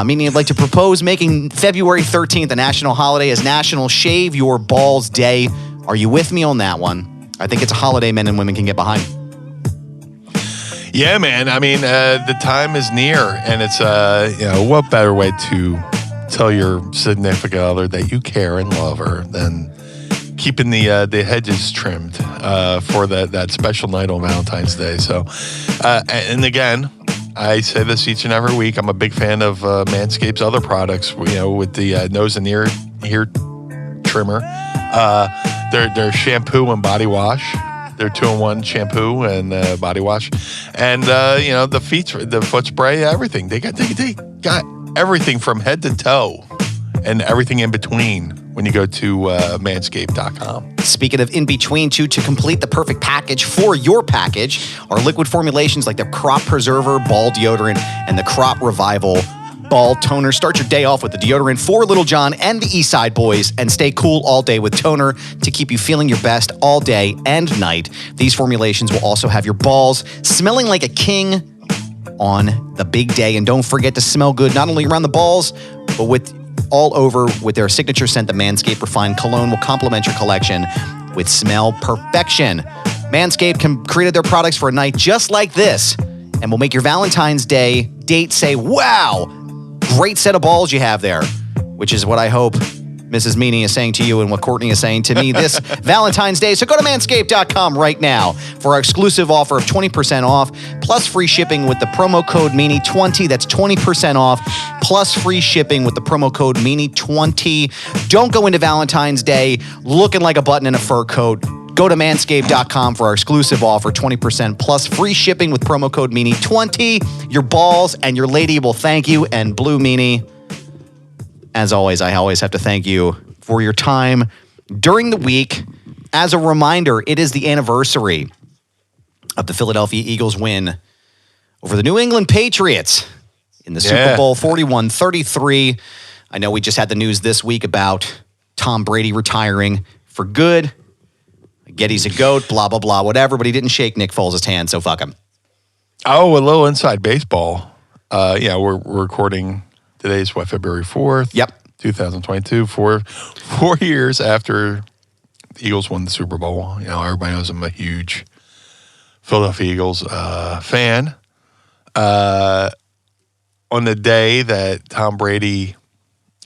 Meaning I'd like to propose making February 13th a national holiday as National Shave Your Balls Day. Are you with me on that one? I think it's a holiday men and women can get behind. Yeah, man. I mean, the time is near, and it's what better way to tell your significant other that you care and love her than keeping the hedges trimmed for that special night on Valentine's Day. So, and again, I say this each and every week. I'm a big fan of Manscaped's other products. With the nose and ear trimmer, their shampoo and body wash. They're 2-in-1 shampoo and body wash, and the foot spray, everything. They got everything from head to toe, and everything in between when you go to manscaped.com. Speaking of in between, to complete the perfect package for your package are liquid formulations like the Crop Preserver Ball Deodorant and the Crop Revival Ball Toner. Start your day off with the deodorant for Little John and the Eastside Boys, and stay cool all day with toner to keep you feeling your best all day and night. These formulations will also have your balls smelling like a king on the big day. And don't forget to smell good, not only around the balls, but with all over with their signature scent. The Manscaped Refined Cologne will complement your collection with smell perfection. Manscaped created their products for a night just like this and will make your Valentine's Day date say, wow, great set of balls you have there, which is what I hope Mrs. Meanie is saying to you and what Courtney is saying to me this Valentine's Day. So go to manscaped.com right now for our exclusive offer of 20% off plus free shipping with the promo code Meanie20. That's 20% off plus free shipping with the promo code Meanie20. Don't go into Valentine's Day looking like a button in a fur coat. Go to manscaped.com for our exclusive offer, 20% plus free shipping with promo code Meanie20. Your balls and your lady will thank you. And Blue Meanie, as always, I always have to thank you for your time during the week. As a reminder, it is the anniversary of the Philadelphia Eagles win over the New England Patriots in the Super Bowl 41-33. I know we just had the news this week about Tom Brady retiring for good. I get he's a GOAT, blah, blah, blah, whatever, but he didn't shake Nick Foles' hand, so fuck him. Oh, a little inside baseball. We're recording. Today's February 4th. Yep. 2022. 4 years after the Eagles won the Super Bowl. You know, everybody knows I'm a huge Philadelphia Eagles fan. On the day that Tom Brady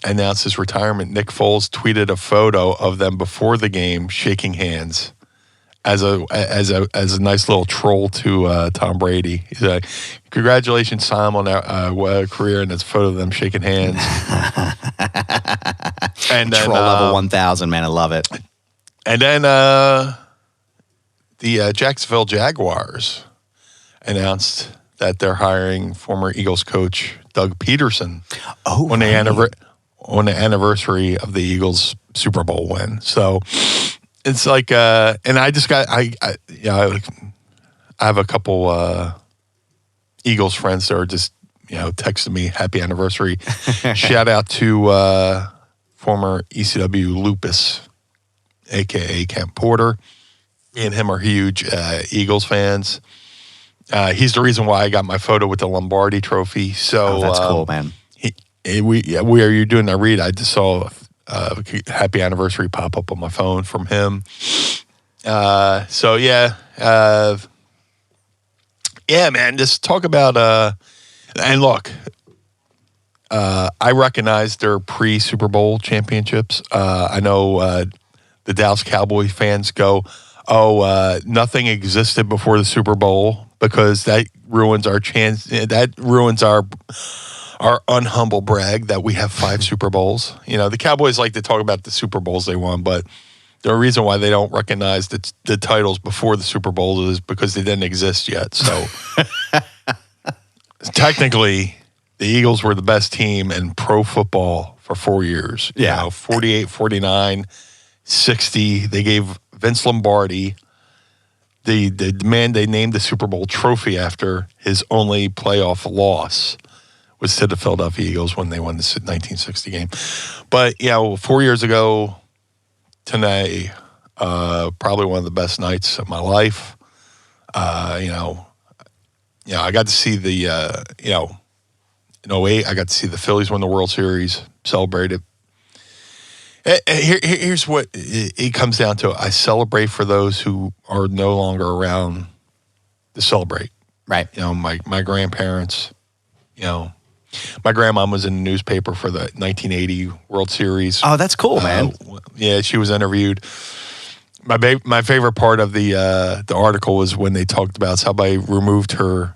announced his retirement, Nick Foles tweeted a photo of them before the game shaking hands as a nice little troll to Tom Brady. He's like, "Congratulations, Tom, on our career," and it's a photo of them shaking hands. And then, troll level 1000, man, I love it. And then the Jacksonville Jaguars announced that they're hiring former Eagles coach Doug Peterson on the anniversary of the Eagles Super Bowl win. So it's like, and I just got, I have a couple Eagles friends that are just, texting me happy anniversary. Shout out to former ECW Lupus, aka Kent Porter. Me and him are huge Eagles fans. He's the reason why I got my photo with the Lombardi Trophy. So that's cool, man. Where you're doing that read, I just saw happy anniversary pop up on my phone from him. Man, just talk about and look, I recognize their pre-Super Bowl championships. I know the Dallas Cowboy fans go, nothing existed before the Super Bowl, because that ruins our chance. That ruins our unhumble brag that we have 5 Super Bowls. The Cowboys like to talk about the Super Bowls they won, but the reason why they don't recognize the titles before the Super Bowl is because they didn't exist yet. So technically, the Eagles were the best team in pro football for 4 years. 48, 49, 60. They gave Vince Lombardi the man they named the Super Bowl trophy after. His only playoff loss was to the Philadelphia Eagles when they won the 1960 game. But, 4 years ago today, probably one of the best nights of my life. I got to see the, in 08, I got to see the Phillies win the World Series, celebrate it. Here's what it comes down to. I celebrate for those who are no longer around to celebrate. Right. My grandparents, my grandmom was in the newspaper for the 1980 World Series. Oh, that's cool, man. She was interviewed. My favorite part of the article was when they talked about somebody removed her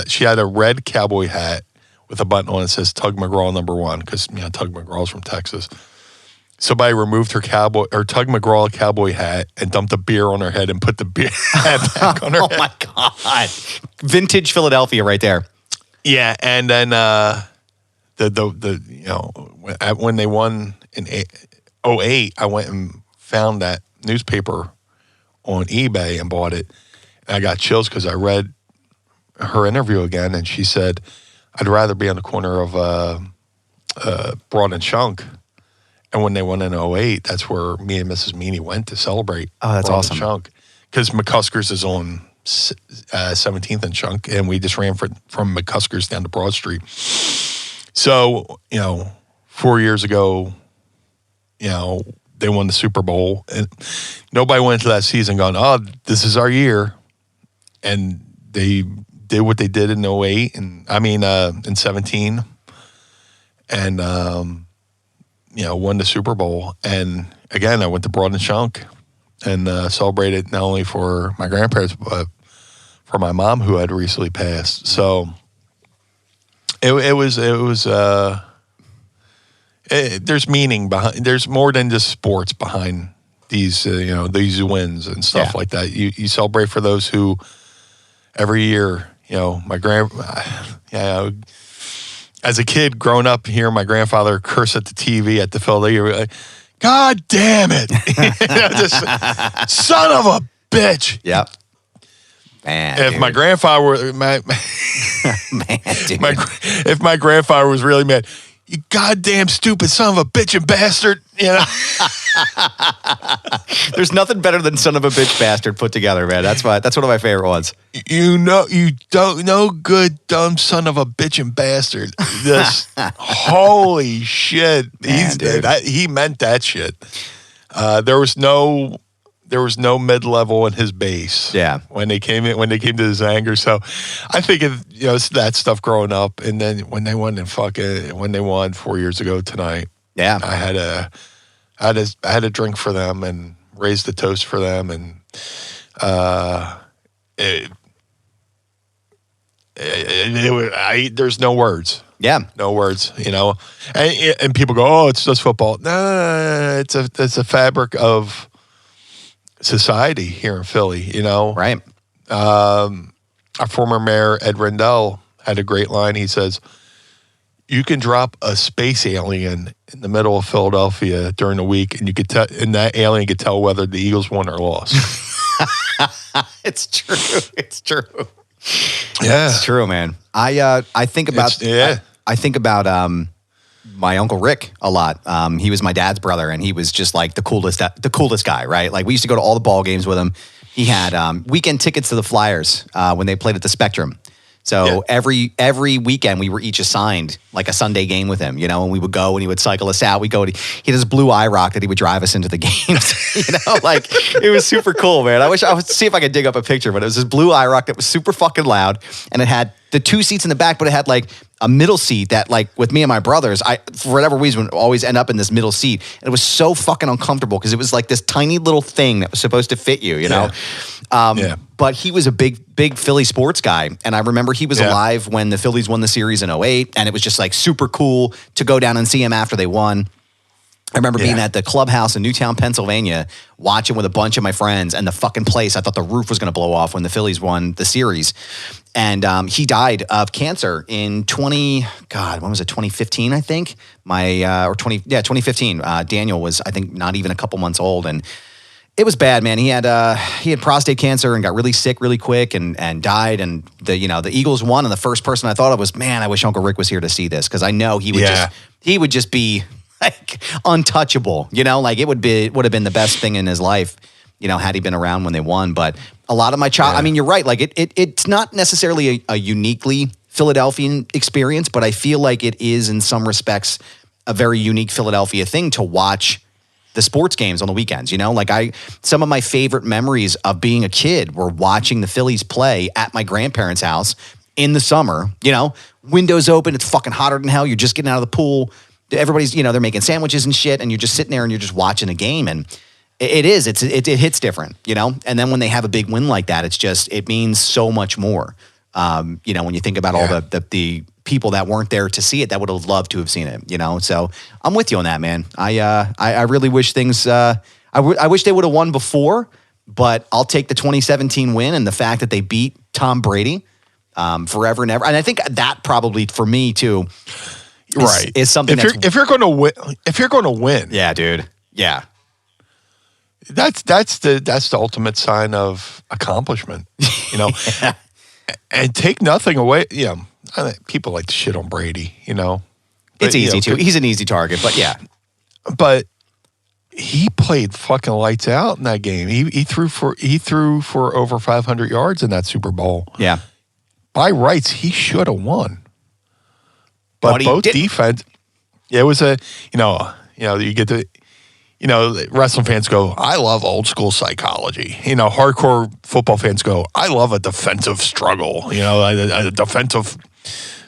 she had a red cowboy hat with a button on it that says Tug McGraw #1, because Tug McGraw's from Texas. Somebody removed her Tug McGraw cowboy hat and dumped a beer on her head and put the beer hat back on her head. Oh my God. Vintage Philadelphia right there. Yeah, and then when they won in 08, I went and found that newspaper on eBay and bought it. And I got chills because I read her interview again, and she said, "I'd rather be on the corner of Broad and Shunk." And when they won in 08, that's where me and Mrs. Meanie went to celebrate. Oh, that's Broad awesome. and Shunk, because McCuskers is on 17th and Chunk, and we just ran from McCuskers down to Broad Street. So, 4 years ago, they won the Super Bowl, and nobody went into that season going, "Oh, this is our year," and they did what they did in 08 and in 17, and won the Super Bowl. And again, I went to Broad and Chunk and celebrated not only for my grandparents but for my mom, who had recently passed. So it was. There's meaning behind. There's more than just sports behind these these wins and stuff like that. You celebrate for those who every year. As a kid growing up hearing my grandfather curse at the TV at the Philadelphia, like, God damn it! Just son of a bitch. Yep. Man, if my grandfather were man, dude. If my grandfather was really mad, you goddamn stupid son of a bitch and bastard, There's nothing better than son of a bitch bastard put together, man. That's one of my favorite ones. You don't know good dumb son of a bitch and bastard. Just holy shit. Man, He meant that shit. There was no mid-level in his base. Yeah. When they came to his anger. So I think it's that stuff growing up, and then when they won 4 years ago tonight. Yeah. I had a drink for them and raised the toast for them, and there's no words. Yeah. No words, and people go, "Oh, it's just football." No, it's a fabric of society here in Philly, Right. Our former mayor, Ed Rendell, had a great line. He says, "You can drop a space alien in the middle of Philadelphia during the week, and you could tell, and that alien could tell whether the Eagles won or lost." It's true. It's true. Yeah, it's true, man. I think about I think about my Uncle Rick a lot. He was my dad's brother, and he was just like the coolest guy, right? Like we used to go to all the ball games with him. He had weekend tickets to the Flyers when they played at the Spectrum. So every weekend we were each assigned like a Sunday game with him, and we would go and he would cycle us out. He had this blue IROC that he would drive us into the games, like it was super cool, man. I would see if I could dig up a picture, but it was this blue IROC that was super fucking loud, and it had the two seats in the back, but it had like a middle seat that, like, with me and my brothers, I, for whatever reason, would always end up in this middle seat. And it was so fucking uncomfortable because it was like this tiny little thing that was supposed to fit you, know? But he was a big Philly sports guy. And I remember he was alive when the Phillies won the series in 08. And it was just like super cool to go down and see him after they won. I remember being at the clubhouse in Newtown, Pennsylvania, watching with a bunch of my friends, and the fucking place, I thought the roof was going to blow off when the Phillies won the series. And he died of cancer in 2015, I think. 2015. Daniel was, I think, not even a couple months old, and it was bad, man. He had prostate cancer and got really sick really quick and died. And the Eagles won, and the first person I thought of was, man, I wish Uncle Rick was here to see this, because I know he would just be like untouchable, like it would have been the best thing in his life, had he been around when they won. But a lot of my I mean, you're right. Like it's not necessarily a uniquely Philadelphian experience, but I feel like it is in some respects a very unique Philadelphia thing to watch the sports games on the weekends. Like some of my favorite memories of being a kid were watching the Phillies play at my grandparents' house in the summer, windows open. It's fucking hotter than hell. You're just getting out of the pool. Everybody's, they're making sandwiches and shit, and you're just sitting there and you're just watching a game, and it hits different, And then when they have a big win like that, it means so much more. When you think about all the people that weren't there to see it, that would have loved to have seen it, So I'm with you on that, man. I really wish things. I wish they would have won before, but I'll take the 2017 win and the fact that they beat Tom Brady forever and ever. And I think that probably for me too. Is something if you're going to win, yeah, dude, yeah, that's the ultimate sign of accomplishment, and take nothing away. People like to shit on Brady, It's easy to. He's an easy target, but yeah. But he played fucking lights out in that game. He threw for over 500 yards in that Super Bowl. Yeah. By rights, he should have won. But he both didn't. defense, it was you get to, wrestling fans go, I love old school psychology. Hardcore football fans go, I love a defensive struggle. A defensive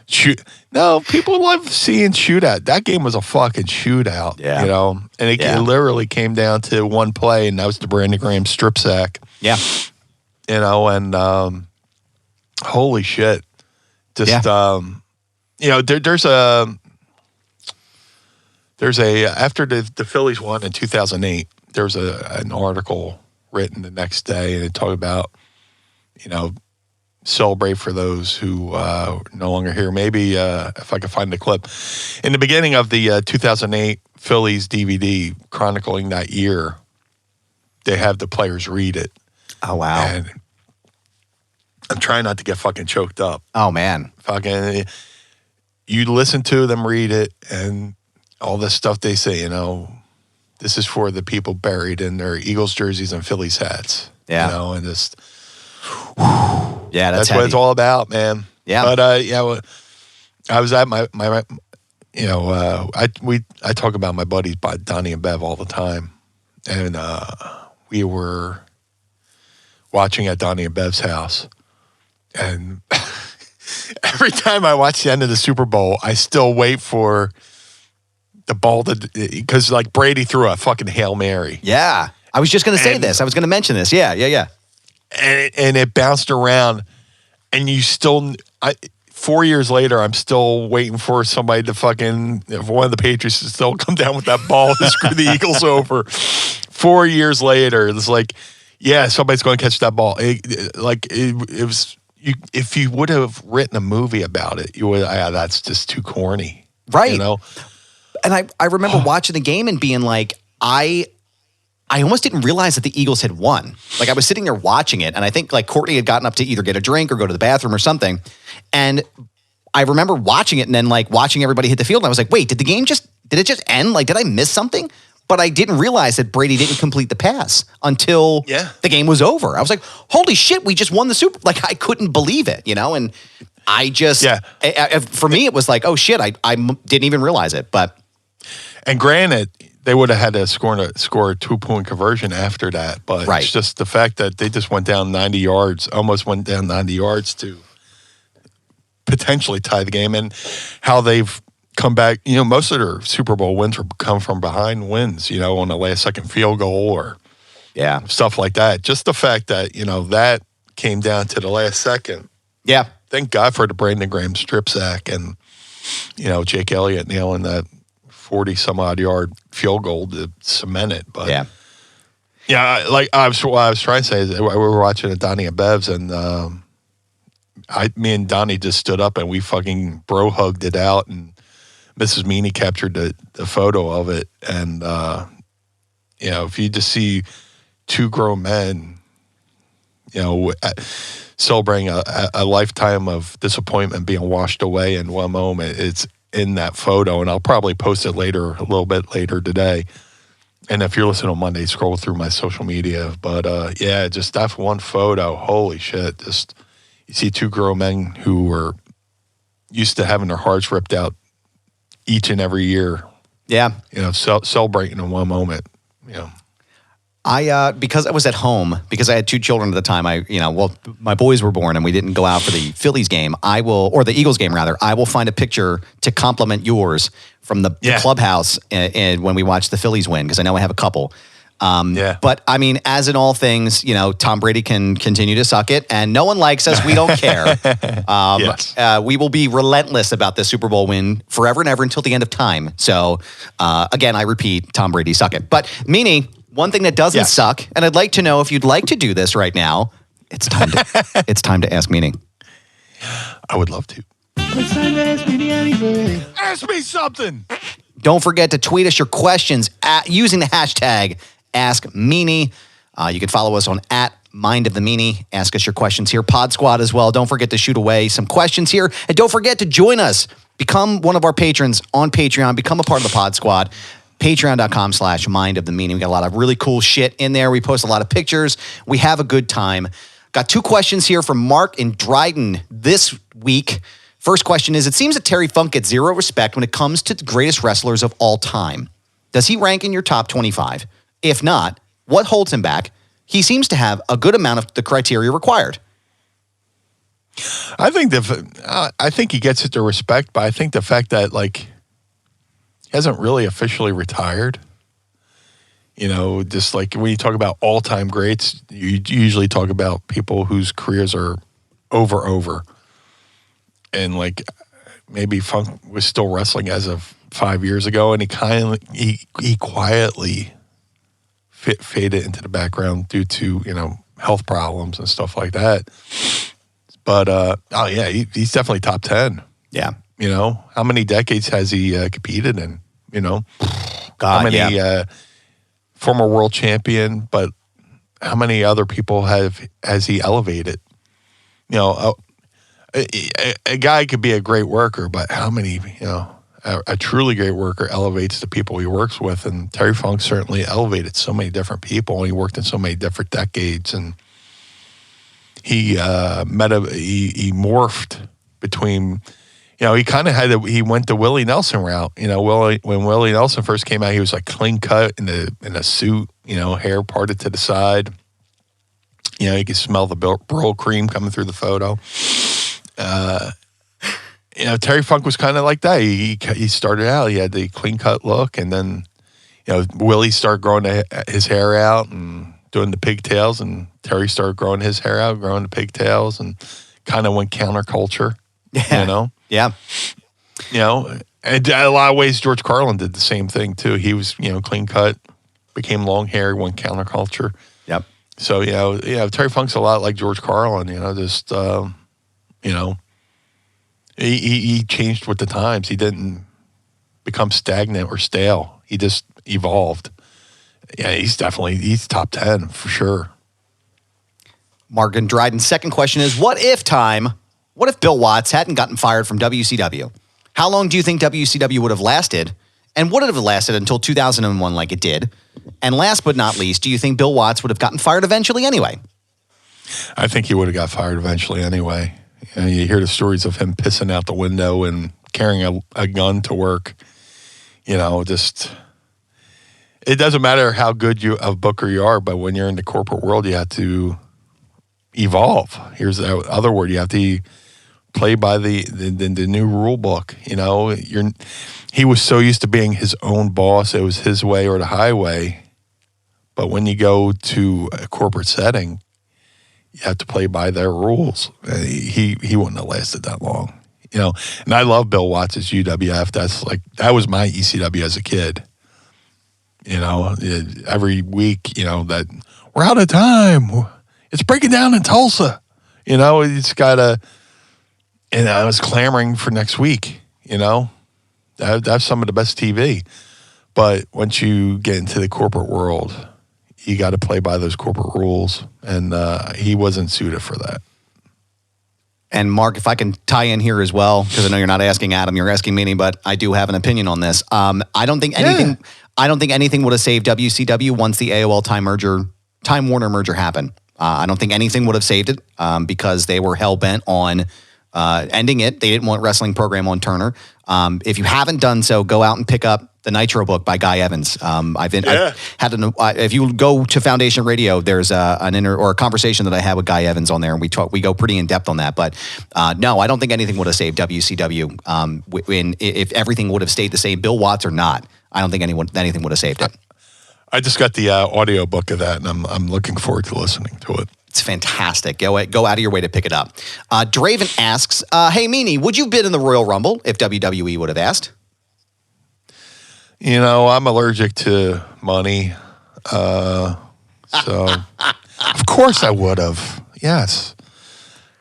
shoot. No, people love seeing shootout. That game was a fucking shootout. Yeah. And it literally came down to one play, and that was the Brandon Graham strip sack. Yeah. And holy shit. Just there's a after the Phillies won in 2008, there's an article written the next day, and it talked about, celebrate for those who are no longer here. Maybe if I could find the clip. In the beginning of the 2008 Phillies DVD chronicling that year, they have the players read it. Oh, wow. And I'm trying not to get fucking choked up. Oh, man. Fucking, you listen to them read it and all this stuff they say, this is for the people buried in their Eagles jerseys and Phillies hats. Yeah. And just, yeah, that's what it's all about, man. Yeah. But I was at my I talk about my buddies Donnie and Bev all the time, and we were watching at Donnie and Bev's house, and every time I watch the end of the Super Bowl, I still wait for the ball because like Brady threw a fucking Hail Mary. Yeah. I was just going to say this. I was going to mention this. Yeah. And it bounced around, and you still, 4 years later, I'm still waiting for somebody to one of the Patriots to still come down with that ball to screw the Eagles over. 4 years later, it's like, yeah, somebody's going to catch that ball. It was, if you would have written a movie about it, you would, that's just too corny. Right. And I remember watching the game and being like, I almost didn't realize that the Eagles had won. Like, I was sitting there watching it, and I think like Courtney had gotten up to either get a drink or go to the bathroom or something. And I remember watching it and then like watching everybody hit the field, and I was like, wait, did it just end? Like, did I miss something? But I didn't realize that Brady didn't complete the pass until the game was over. I was like, holy shit, we just won the Super. Like, I couldn't believe it, and I just, for me, it was like, oh shit, I didn't even realize it. But. And granted, they would have had to score a 2-point conversion after that. But it's just the fact that they just went down 90 yards, almost went down 90 yards to potentially tie the game, and how they've come back. Most of their Super Bowl wins come from behind wins, on the last second field goal or stuff like that. Just the fact that, that came down to the last second. Yeah. Thank God for the Brandon Graham strip sack and, Jake Elliott nailing that 40-some-odd yard field goal to cement it. But like what I was trying to say is we were watching at Donnie and Bev's, and me and Donnie just stood up and we fucking bro hugged it out, and Mrs. Meanie captured the photo of it. And if you just see two grown men, celebrating a lifetime of disappointment being washed away in one moment, it's in that photo, and I'll probably post it a little bit later today. And if you're listening on Monday, scroll through my social media. But just that one photo, holy shit! Just you see two grown men who were used to having their hearts ripped out each and every year. Yeah, celebrating in one moment. I because I was at home, because I had two children at the time, my boys were born and we didn't go out for the Phillies game. Or the Eagles game rather. I will find a picture to complement yours from the clubhouse and when we watched the Phillies win, because I know I have a couple. But I mean, as in all things, Tom Brady can continue to suck it, and no one likes us. We don't care. We will be relentless about this Super Bowl win forever and ever until the end of time. So again, I repeat, Tom Brady suck it. But Meanie, one thing that doesn't suck, and I'd like to know if you'd like to do this right now. It's time to ask Meanie. I would love to. It's time to ask Meanie anything. Ask me something. Don't forget to tweet us your questions using the hashtag AskMeanie. You can follow us on @MindOfTheMeanie. Ask us your questions here. Pod Squad as well. Don't forget to shoot away some questions here. And don't forget to join us. Become one of our patrons on Patreon. Become a part of the Pod Squad. Patreon.com/Mind of the Meanie. We got a lot of really cool shit in there. We post a lot of pictures. We have a good time. Got 2 questions here from Mark in Dryden this week. First question is, it seems that Terry Funk gets zero respect when it comes to the greatest wrestlers of all time. Does he rank in your top 25? If not, what holds him back? He seems to have a good amount of the criteria required. I think he gets it to respect, but I think the fact that he hasn't really officially retired. Just like when you talk about all-time greats, you usually talk about people whose careers are over. And maybe Funk was still wrestling as of 5 years ago, and he quietly faded into the background due to health problems and stuff like that. But he's definitely top 10. Yeah. How many decades has he competed in? God, how many former world champion, but how many other people has he elevated? A guy could be a great worker, but how many, a truly great worker elevates the people he works with? And Terry Funk certainly elevated so many different people, and he worked in so many different decades, and he he morphed between. He went the Willie Nelson route. When Willie Nelson first came out, he was clean cut in a suit, hair parted to the side. You could smell the burl cream coming through the photo. Terry Funk was kind of like that. He started out, he had the clean cut look, and then, Willie started growing his hair out and doing the pigtails, and Terry started growing his hair out, growing the pigtails, and kind of went counterculture. Yeah. Yeah. And in a lot of ways, George Carlin did the same thing too. He was, clean cut, became long hair, went counterculture. Yep. So, Terry Funk's a lot like George Carlin, he changed with the times. He didn't become stagnant or stale. He just evolved. Yeah, he's top 10 for sure. Mark and Dryden's second question is, what if Bill Watts hadn't gotten fired from WCW? How long do you think WCW would have lasted? And would it have lasted until 2001 like it did? And last but not least, do you think Bill Watts would have gotten fired eventually anyway? I think he would have got fired eventually anyway. You hear the stories of him pissing out the window and carrying a gun to work. It doesn't matter how good of booker you are, but when you're in the corporate world, you have to evolve. Here's the other word. You have to play by the new rule book. He was so used to being his own boss. It was his way or the highway. But when you go to a corporate setting, you have to play by their rules. He wouldn't have lasted that long. And I love Bill Watts' UWF. That was my ECW as a kid. Every week, that we're out of time. It's breaking down in Tulsa. It's got to, and I was clamoring for next week, That's some of the best TV. But once you get into the corporate world, you got to play by those corporate rules. And he wasn't suited for that. And Mark, if I can tie in here as well, because I know you're not asking Adam, you're asking Meanie, but I do have an opinion on this. I don't think anything would have saved WCW once the AOL Time Warner merger happened. I don't think anything would have saved it because they were hell bent on ending it. They didn't want wrestling program on Turner. If you haven't done so, go out and pick up the Nitro book by Guy Evans. If you go to Foundation Radio, there's a conversation that I had with Guy Evans on there, and we go pretty in depth on that. But no, I don't think anything would have saved WCW. If everything would have stayed the same, Bill Watts or not, I don't think anything would have saved it. I just got the audio book of that, and I'm looking forward to listening to it. It's fantastic. Go out of your way to pick it up. Draven asks, hey, Meanie, would you bid in the Royal Rumble if WWE would have asked? I'm allergic to money. So, of course I would have. Yes.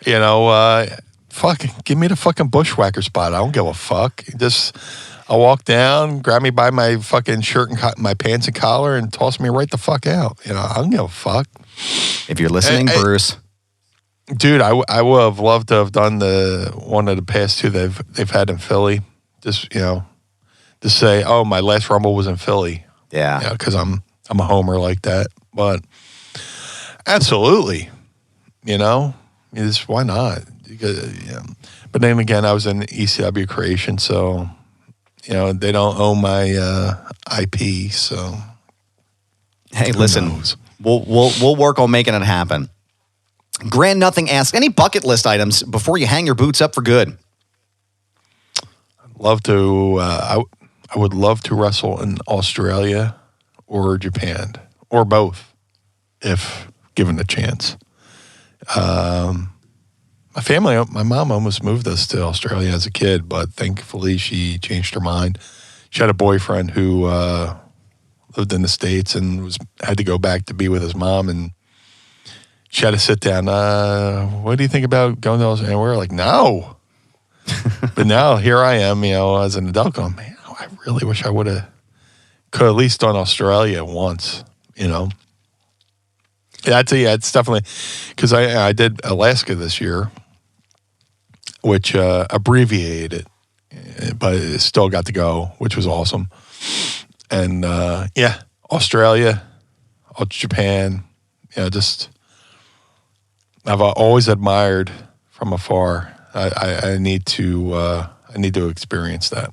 Fucking give me the fucking bushwhacker spot. I don't give a fuck. I'll walk down, grab me by my fucking shirt and my pants and collar, and toss me right the fuck out. I don't give a fuck. If you're listening, Bruce. Dude, I would have loved to have done one of the past two they've had in Philly. Just, to say, "Oh, my last Rumble was in Philly." Yeah. Because I'm a homer like that. But absolutely, why not? Because, But then again, I was in ECW creation, so they don't own my IP. So hey, who listen, knows? we'll work on making it happen. Grand Nothing asks, any bucket list items before you hang your boots up for good? Love to. I would love to wrestle in Australia or Japan or both, if given a chance. My family, my mom almost moved us to Australia as a kid, but thankfully she changed her mind. She had a boyfriend who lived in the States and had to go back to be with his mom, and she had to sit down. What do you think about going to Australia? And we were like, no. But now here I am, as an adult going, man, I really wish I could at least done Australia once, Yeah, it's definitely, because I did Alaska this year, which abbreviated it, but it still got to go, which was awesome. And Australia, Japan, just I've always admired from afar. I need to experience that.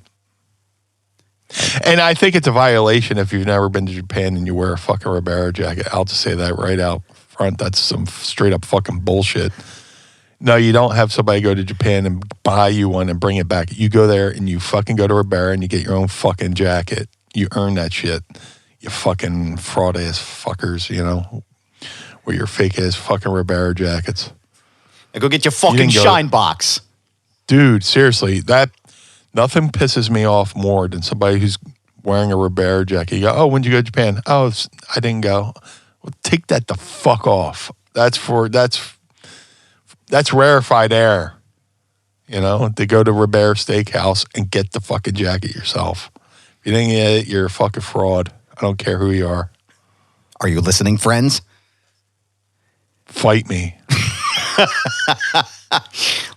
And I think it's a violation if you've never been to Japan and you wear a fucking Ribera jacket. I'll just say that right out front. That's some straight up fucking bullshit. No, you don't have somebody go to Japan and buy you one and bring it back. You go there and you fucking go to Ribera and you get your own fucking jacket. You earn that shit. You fucking fraud ass fuckers, with your fake ass fucking Ribera jackets. Now go get your fucking shine box. Dude, seriously, nothing pisses me off more than somebody who's wearing a Ribera jacket. You go, oh, when'd you go to Japan? Oh, I didn't go. Well, take that the fuck off. That's rarefied air. To go to Ribera Steakhouse and get the fucking jacket yourself. If you didn't get it, you're a fucking fraud. I don't care who you are. Are you listening, friends? Fight me.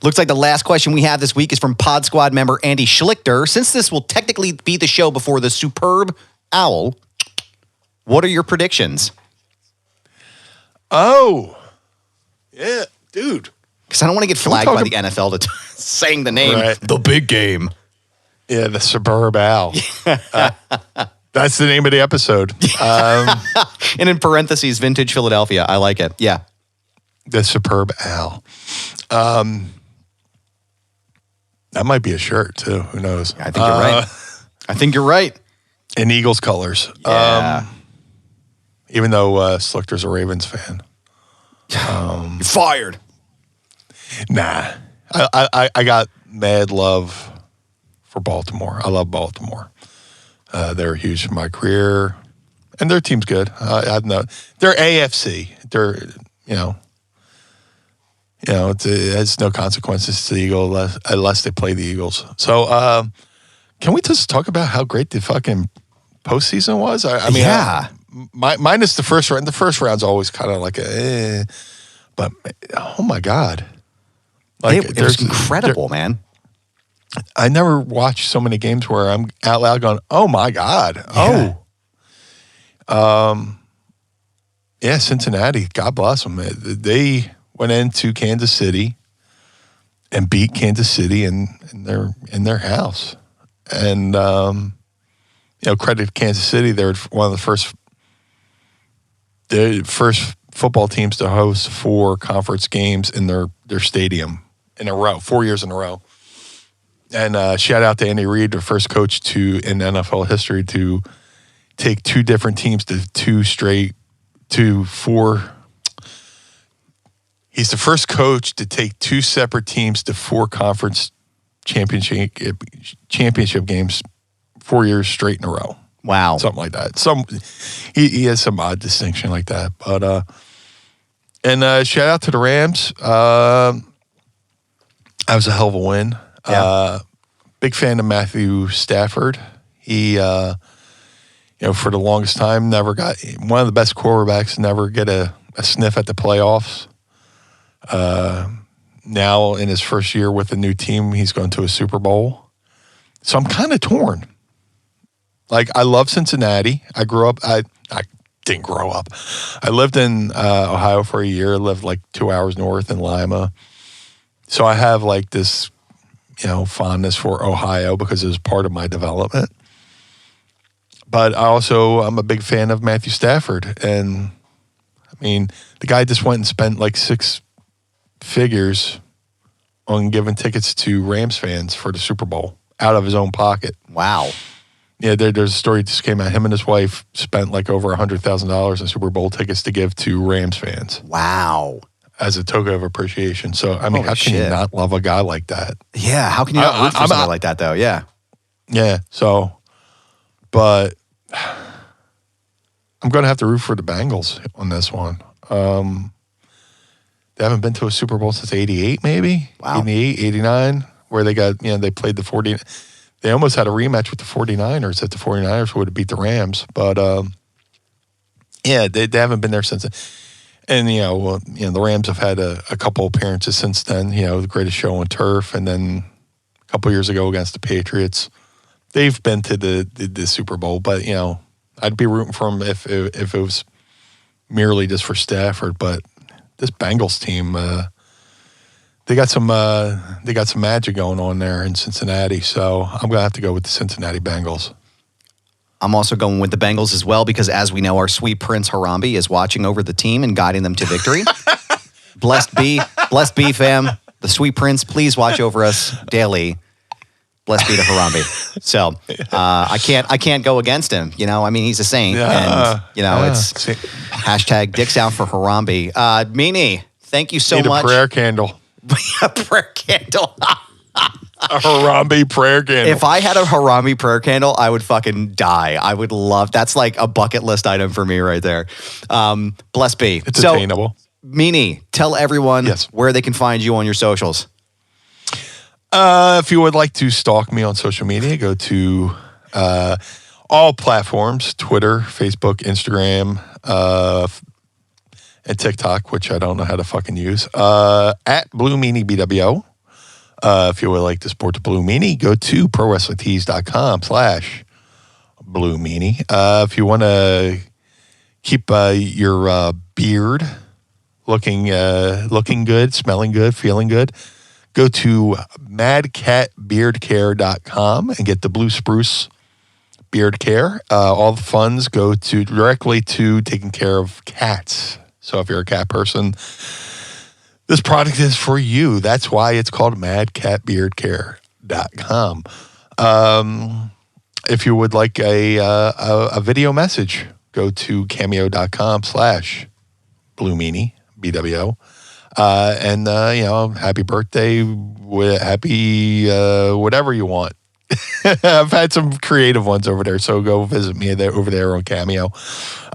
Looks like the last question we have this week is from Pod Squad member Andy Schlichter. Since this will technically be the show before the Superb Owl, what are your predictions? Oh, yeah, dude. Because I don't want to get flagged by the NFL to saying the name, right. The Big Game. Yeah, the Superb Owl. That's the name of the episode. And in parentheses, Vintage Philadelphia. I like it. Yeah. The Superb Owl. That might be a shirt, too. Who knows? I think you're right. I think you're right. In Eagles colors. Yeah. Even though Schlichter's a Ravens fan. You're fired. Nah. I got mad love for Baltimore. I love Baltimore. They're huge in my career. And their team's good. I know. They're AFC. They're, it has no consequences to the Eagles unless they play the Eagles. So, can we just talk about how great the fucking postseason was? I mean, yeah. Minus the first round. The first round's always kind of like but oh my God. Like, it was incredible, man. I never watched so many games where I'm out loud going, oh my God. Yeah. Yeah, Cincinnati, God bless them. They went into Kansas City and beat Kansas City in their house. And credit to Kansas City, they're one of the first football teams to host 4 conference games in their stadium in a row, 4 years in a row. And shout out to Andy Reid, the first coach in NFL history to take 2 different teams to 4. He's the first coach to take 2 separate teams to 4 conference championship games 4 years straight in a row. Wow. Something like that. He has some odd distinction like that. But shout out to the Rams. That was a hell of a win. Yeah. Big fan of Matthew Stafford. He for the longest time never got one of the best quarterbacks, never get a sniff at the playoffs. Now in his first year with a new team, he's going to a Super Bowl. So I'm kind of torn. Like, I love Cincinnati. I didn't grow up. I lived in Ohio for a year. I lived like 2 hours north in Lima. So I have like this, fondness for Ohio because it was part of my development. But I'm a big fan of Matthew Stafford. And I mean, the guy just went and spent like 6 figures on giving tickets to Rams fans for the Super Bowl out of his own pocket. Wow. Yeah, there's a story that just came out. Him and his wife spent like over $100,000 in Super Bowl tickets to give to Rams fans. Wow. As a token of appreciation. So, I mean, Holy how can you shit. not love a guy like that? Yeah, how can you not root for somebody like that, though? Yeah. Yeah, so, but I'm going to have to root for the Bengals on this one. They haven't been to a Super Bowl since 88, maybe? Wow. 88, 89, where they got, they played the 40. They almost had a rematch with the 49ers if the 49ers would have beat the Rams. But, yeah, they haven't been there since then. And, the Rams have had a couple appearances since then, the greatest show on turf. And then a couple years ago against the Patriots. They've been to the Super Bowl. But, I'd be rooting for them if it was merely just for Stafford. But this Bengals team, they got some magic going on there in Cincinnati. So I'm going to have to go with the Cincinnati Bengals. I'm also going with the Bengals as well because, as we know, our sweet Prince Harambe is watching over the team and guiding them to victory. Blessed be, fam. The sweet Prince, please watch over us daily. Blessed be to Harambe. So I can't go against him. I mean, he's a saint, and it's hashtag dicks out for Harambe. Meanie, thank you so much. A prayer candle. A prayer candle. A Harambe prayer candle. If I had a Harambe prayer candle, I would fucking die. I would love. That's like a bucket list item for me right there. Blessed be. It's attainable. Meanie, tell everyone where they can find you on your socials. If you would like to stalk me on social media, go to all platforms: Twitter, Facebook, Instagram, and TikTok, which I don't know how to fucking use. At Blue Meanie BWO. If you would like to support the Blue Meanie, go to prowrestlingtees.com/Blue Meanie. If you want to keep your beard looking good, smelling good, feeling good, go to madcatbeardcare.com and get the Blue Spruce Beard Care. All the funds go directly to taking care of cats. So if you're a cat person, this product is for you. That's why it's called madcatbeardcare.com. If you would like a video message, go to cameo.com/Blue Meanie, BWO. And happy birthday, happy whatever you want. I've had some creative ones over there, so go visit me over there on Cameo.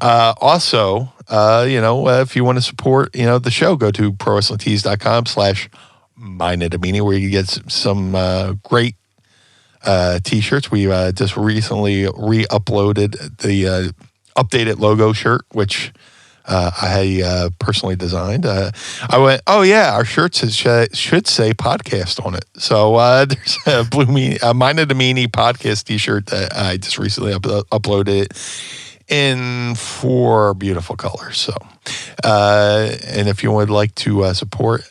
Also, if you want to support, the show, go to prowrestlingtees.com/MindADeMeanie, where you get some great T-shirts. We just recently re-uploaded the updated logo shirt, which I personally designed. I went, oh yeah, our shirts should say podcast on it. So there's a Blue Meanie, MindADeMeanie podcast T-shirt that I just recently uploaded in 4 beautiful colors. So, and if you would like to support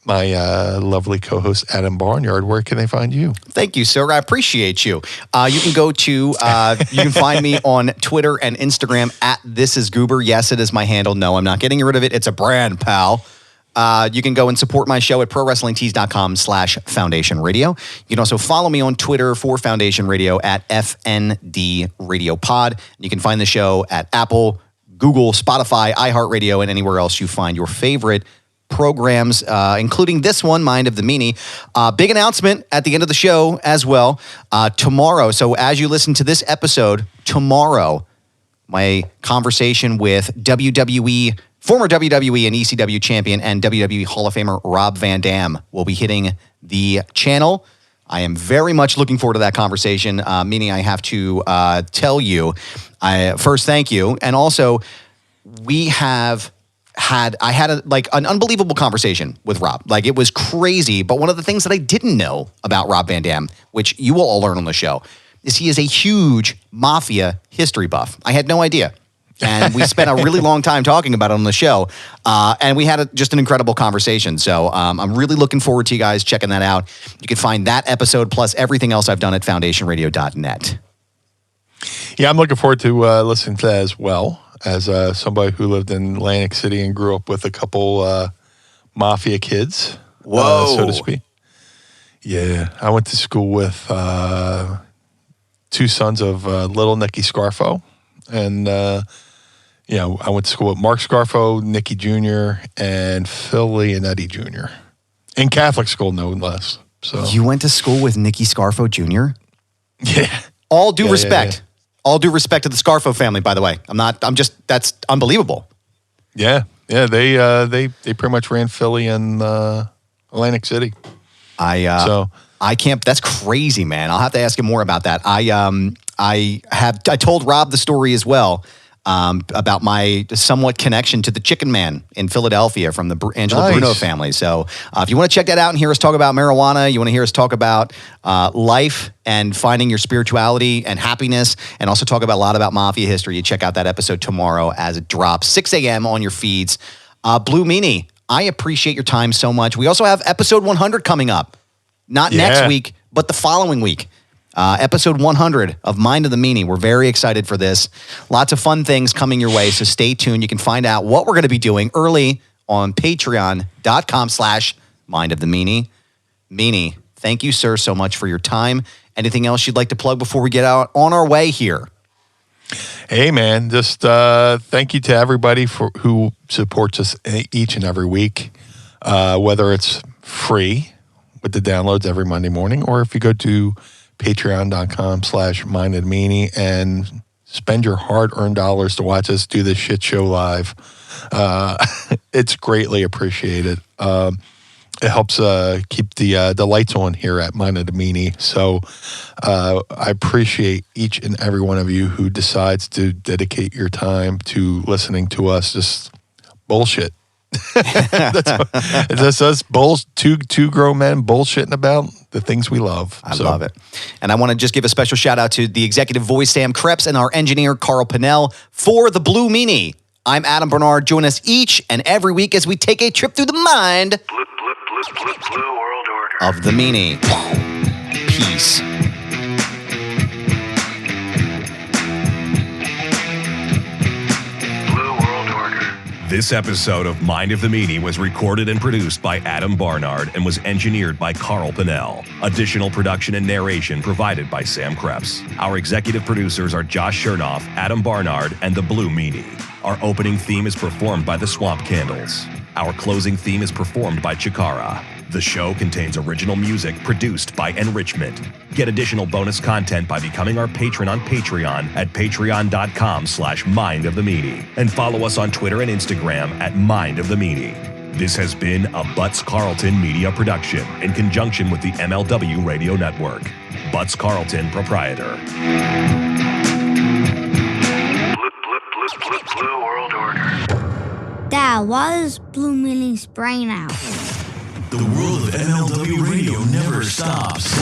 my lovely co-host Adam Barnard, where can they find you? Thank you, sir. I appreciate you. You can go to, you can find me on Twitter and Instagram at ThisIsGoober. Yes, it is my handle. No, I'm not getting rid of it. It's a brand, pal. You can go and support my show at prowrestlingtees.com/Foundation Radio. You can also follow me on Twitter for Foundation Radio at FND Radio Pod. You can find the show at Apple, Google, Spotify, iHeartRadio, and anywhere else you find your favorite programs, including this one, Mind of the Meanie. Big announcement at the end of the show as well. Tomorrow, so as you listen to this episode, tomorrow, my conversation with former WWE and ECW champion and WWE Hall of Famer Rob Van Dam will be hitting the channel. I am very much looking forward to that conversation, meaning I have to tell you, first, thank you. And also, I had an unbelievable conversation with Rob. Like, it was crazy. But one of the things that I didn't know about Rob Van Dam, which you will all learn on the show, is he is a huge Mafia history buff. I had no idea. And we spent a really long time talking about it on the show. And we had just an incredible conversation. So I'm really looking forward to you guys checking that out. You can find that episode plus everything else I've done at foundationradio.net. Yeah, I'm looking forward to listening to that as well, as somebody who lived in Atlantic City and grew up with a couple Mafia kids, so to speak. Yeah, I went to school with two sons of little Nicky Scarfo. And, I went to school with Mark Scarfo, Nicky Jr., and Phil Leonetti Jr. In Catholic school, no less. So you went to school with Nicky Scarfo Jr.? Yeah. All due respect. Yeah. All due respect to the Scarfo family, by the way. That's unbelievable. Yeah. Yeah, they pretty much ran Philly and Atlantic City. I can't. That's crazy, man. I'll have to ask him more about that. I told Rob the story as well about my somewhat connection to the Chicken Man in Philadelphia from the Angelo Bruno family. So if you want to check that out and hear us talk about marijuana, you want to hear us talk about life and finding your spirituality and happiness, and also talk about a lot about Mafia history, you check out that episode tomorrow as it drops, 6 a.m. on your feeds. Blue Meanie, I appreciate your time so much. We also have episode 100 coming up. Not next week, but the following week. Episode 100 of Mind of the Meanie. We're very excited for this. Lots of fun things coming your way, so stay tuned. You can find out what we're going to be doing early on patreon.com/Mind of the Meanie. Meanie, thank you, sir, so much for your time. Anything else you'd like to plug before we get out on our way here? Hey, man, just thank you to everybody who supports us each and every week, whether it's free with the downloads every Monday morning, or if you go to patreon.com/Mind of the Meanie and spend your hard-earned dollars to watch us do this shit show live. It's greatly appreciated. It helps keep the lights on here at Mind of the Meanie. So I appreciate each and every one of you who decides to dedicate your time to listening to us just bullshit. That's us two grown men bullshitting about the things we love. I love it. And I want to just give a special shout out to the executive voice, Sam Krebs, and our engineer, Carl Pinnell, for the Blue Meanie. I'm Adam Barnard. Join us each and every week as we take a trip through the mind Blue World Order of the Meanie. Peace. This episode of Mind of the Meanie was recorded and produced by Adam Barnard and was engineered by Carl Pinnell. Additional production and narration provided by Sam Krebs. Our executive producers are Josh Chernoff, Adam Barnard, and the Blue Meanie. Our opening theme is performed by the Swamp Candles. Our closing theme is performed by Chikara. The show contains original music produced by Enrichment. Get additional bonus content by becoming our patron on Patreon at patreon.com/Mind of the Meanie. And follow us on Twitter and Instagram at Mind of the Meanie. This has been a Butts Carlton media production in conjunction with the MLW Radio Network. Butts Carlton, proprietor. Blue World Order. Dad, why is Blue Meanie's brain out? The world of MLW Radio never stops.